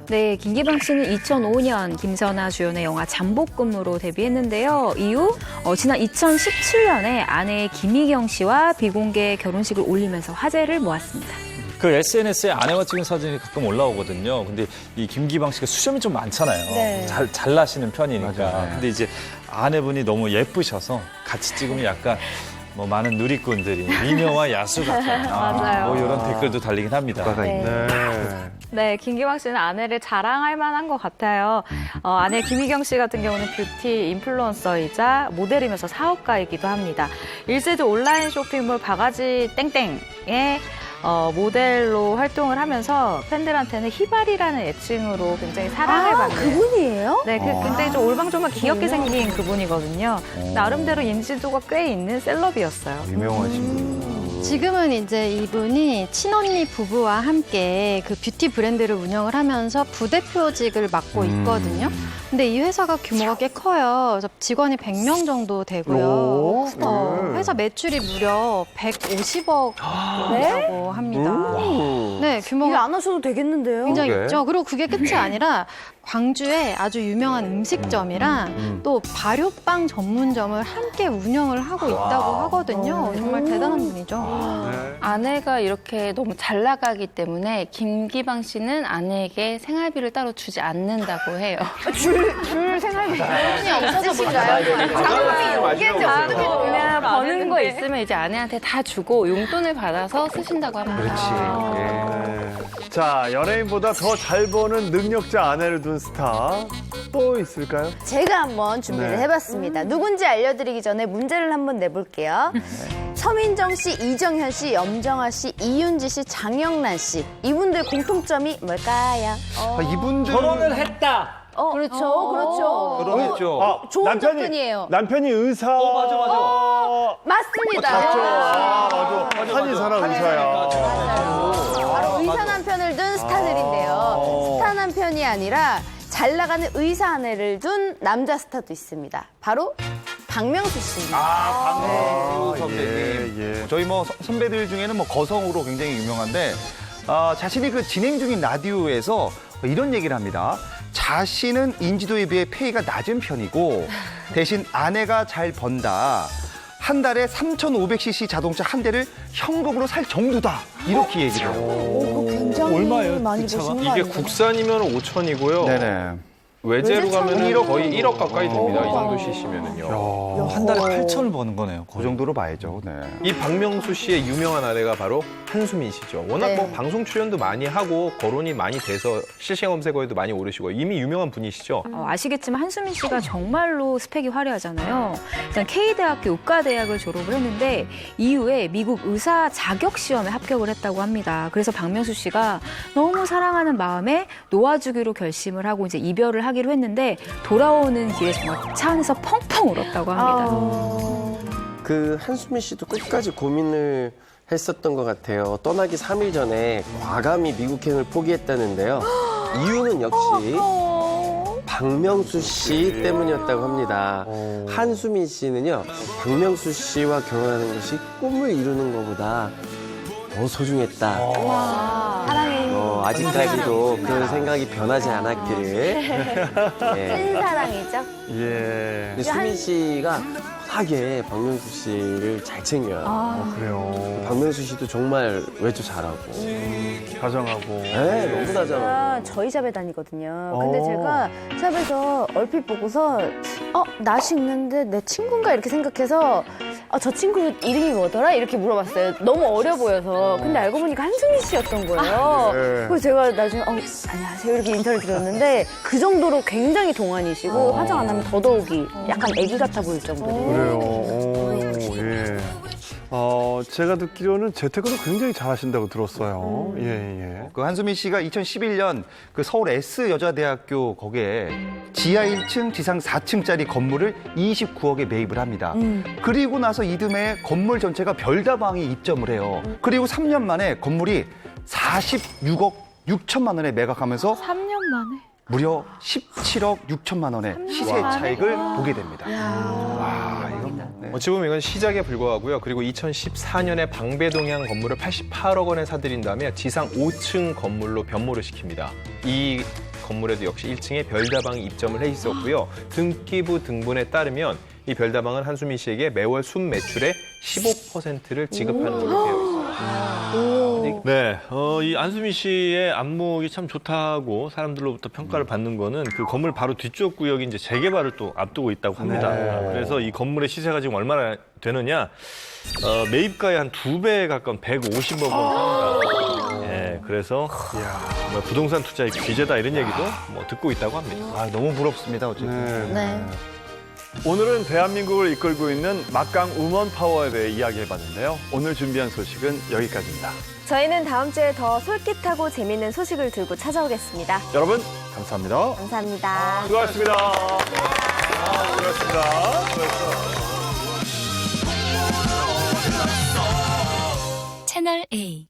네, 김기방 씨는 2005년 김선아 주연의 영화 잠복근무로 데뷔했는데요. 이후 지난 2017년에 아내 김희경 씨와 비공개 결혼식을 올리면서 화제를 모았습니다. 그 SNS에 아내와 찍은 사진이 가끔 올라오거든요. 근데 이 김기방 씨가 수염이 좀 많잖아요. 네. 잘 나시는 편이니까. 맞아요. 근데 이제 아내분이 너무 예쁘셔서 같이 찍으면 약간 뭐 많은 누리꾼들이 미녀와 야수 같아요. 맞아요. 뭐 이런 댓글도 달리긴 합니다. 네, 김기방 씨는 아내를 자랑할 만한 것 같아요. 아내 김희경 씨 같은 경우는 뷰티 인플루언서이자 모델이면서 사업가이기도 합니다. 1세대 온라인 쇼핑몰 바가지 땡땡에 모델로 활동을 하면서 팬들한테는 희발이라는 애칭으로 굉장히 사랑을 받는. 그분이에요? 네, 굉장히 좀 올방졸방 귀엽게 생긴 그분이거든요. 나름대로 인지도가 꽤 있는 셀럽이었어요. 유명하신 분. 지금은 이제 이분이 친언니 부부와 함께 그 뷰티 브랜드를 운영을 하면서 부대표직을 맡고 있거든요. 근데 이 회사가 규모가 꽤 커요. 그래서 직원이 100명 정도 되고요. 회사 매출이 무려 150억이라고 합니다. 네, 규모가 일 안 하셔도 되겠는데요? 굉장히 있죠. 그리고 그게 끝이 아니라 광주에 아주 유명한 음식점이랑 또 발효빵 전문점을 함께 운영을 하고 있다고 하거든요. 정말 대단한 분이죠. 아내가 이렇게 너무 잘 나가기 때문에 김기방 씨는 아내에게 생활비를 따로 주지 않는다고 해요. 줄 생활비 없으신가요? 다음에 보면 버는 거 있으면 이제 아내한테 다 주고 용돈을 받아서 쓰신다고 합니다. 자, 연예인보다 더 잘 버는 능력자 아내를 둔 스타 또 있을까요? 제가 한번 준비를 해봤습니다. 누군지 알려드리기 전에 문제를 한번 내볼게요. 서민정 씨, 이정현 씨, 염정아 씨, 이윤지 씨, 장영란 씨. 이분들 공통점이 뭘까요? 이분들 결혼을 했다. 그렇죠, 그렇죠. 그러겠죠. 좋은 접근이에요. 남편이 의사. 맞습니다. 맞죠. 한의사랑 의사야. 바로 의사 남편을 둔 스타들인데요. 스타 남편이 아니라 잘 나가는 의사 아내를 둔 남자 스타도 있습니다. 바로 박명수 씨입니다. 박명수 선배님. 저희 뭐 선배들 중에는 뭐 거성으로 굉장히 유명한데 자신이 그 진행 중인 라디오에서 이런 얘기를 합니다. 자신은 인지도에 비해 페이가 낮은 편이고 대신 아내가 잘 번다. 한 달에 3,500cc 자동차 한 대를 현금으로 살 정도다. 이렇게 얘기를 해요. 굉장히 얼마예요, 많이 그 차가? 보시는 거 이게 아니에요? 국산이면 5천이고요. 네네. 외제로 가면은 1억 거의 1억 가까이 됩니다. 이 정도 CC면은요. 한 달에 8천을 버는 거네요. 그 정도로 봐야죠. 네. 이 박명수 씨의 유명한 아내가 바로 한수민 씨죠. 워낙 네. 뭐 방송 출연도 많이 하고 거론이 많이 돼서 실시간 검색어에도 많이 오르시고 이미 유명한 분이시죠. 아시겠지만 한수민 씨가 정말로 스펙이 화려하잖아요. 일단 K대학교 의과대학을 졸업을 했는데 이후에 미국 의사 자격 시험에 합격을 했다고 합니다. 그래서 박명수 씨가 너무 사랑하는 마음에 놓아주기로 결심을 하고 이제 이별을 하기로 했는데 돌아오는 길에 정말 차 안에서 펑펑 울었다고 합니다. 그 한수민 씨도 끝까지 고민을 했었던 것 같아요. 떠나기 3일 전에 과감히 미국행을 포기했다는데요. 이유는 역시 박명수 씨 때문이었다고 합니다. 한수민 씨는요, 박명수 씨와 결혼하는 것이 꿈을 이루는 것보다 더 소중했다. 사랑해. 아직까지도 그런 생각이 변하지 않았기를. 찐 사랑이죠. 예. 근데 수민 씨가 하게 박명수 씨를 잘 챙겨요. 그래요. 박명수 씨도 정말 외주 잘하고. 다정하고. 네, 너무 다정하고. 제가 저희 샵에 다니거든요. 근데 제가 샵에서 얼핏 보고서 낯이 있는데 내 친구인가 이렇게 생각해서 저 친구 이름이 뭐더라? 이렇게 물어봤어요. 너무 어려 보여서. 근데 알고 보니까 한수민 씨였던 거예요. 그래서 제가 나중에 안녕하세요 이렇게 인사를 드렸는데 그 정도로 굉장히 동안이시고 화장 안 하면 더더욱이 약간 애기 같아 보일 정도로. 그래요. 예. 제가 듣기로는 재테크도 굉장히 잘하신다고 들었어요. 예. 그 한수민 씨가 2011년 그 서울 S여자대학교 거기에 지하 1층, 지상 4층짜리 건물을 29억에 매입을 합니다. 그리고 나서 이듬해 건물 전체가 별다방이 입점을 해요. 그리고 3년 만에 건물이 46억 6천만 원에 매각하면서 3년 만에? 무려 17억 6천만 원의 시세 차익을 보게 됩니다. 와, 이건 네. 어찌 보면 이건 시작에 불과하고요. 그리고 2014년에 방배동향 건물을 88억 원에 사들인 다음에 지상 5층 건물로 변모를 시킵니다. 이 건물에도 역시 1층에 별다방이 입점을 해 있었고요. 등기부 등본에 따르면 이 별다방은 한수민 씨에게 매월 순 매출의 15%를 지급하는 걸로 되어 있어요. 네, 이 안수민 씨의 안목이 참 좋다고 사람들로부터 평가를 받는 거는 그 건물 바로 뒤쪽 구역이 이제 재개발을 또 앞두고 있다고 합니다. 그래서 이 건물의 시세가 지금 얼마나 되느냐? 매입가의 한 2배에 가까운 150억 원 합니다. 예, 그래서 정말 부동산 투자의 귀재다 이런 얘기도 뭐 듣고 있다고 합니다. 너무 부럽습니다, 어쨌든. 네. 오늘은 대한민국을 이끌고 있는 막강 우먼 파워에 대해 이야기해봤는데요. 오늘 준비한 소식은 여기까지입니다. 저희는 다음 주에 더 솔깃하고 재밌는 소식을 들고 찾아오겠습니다. 여러분, 감사합니다. 감사합니다. 수고하셨습니다. 수고하셨습니다. 채널 A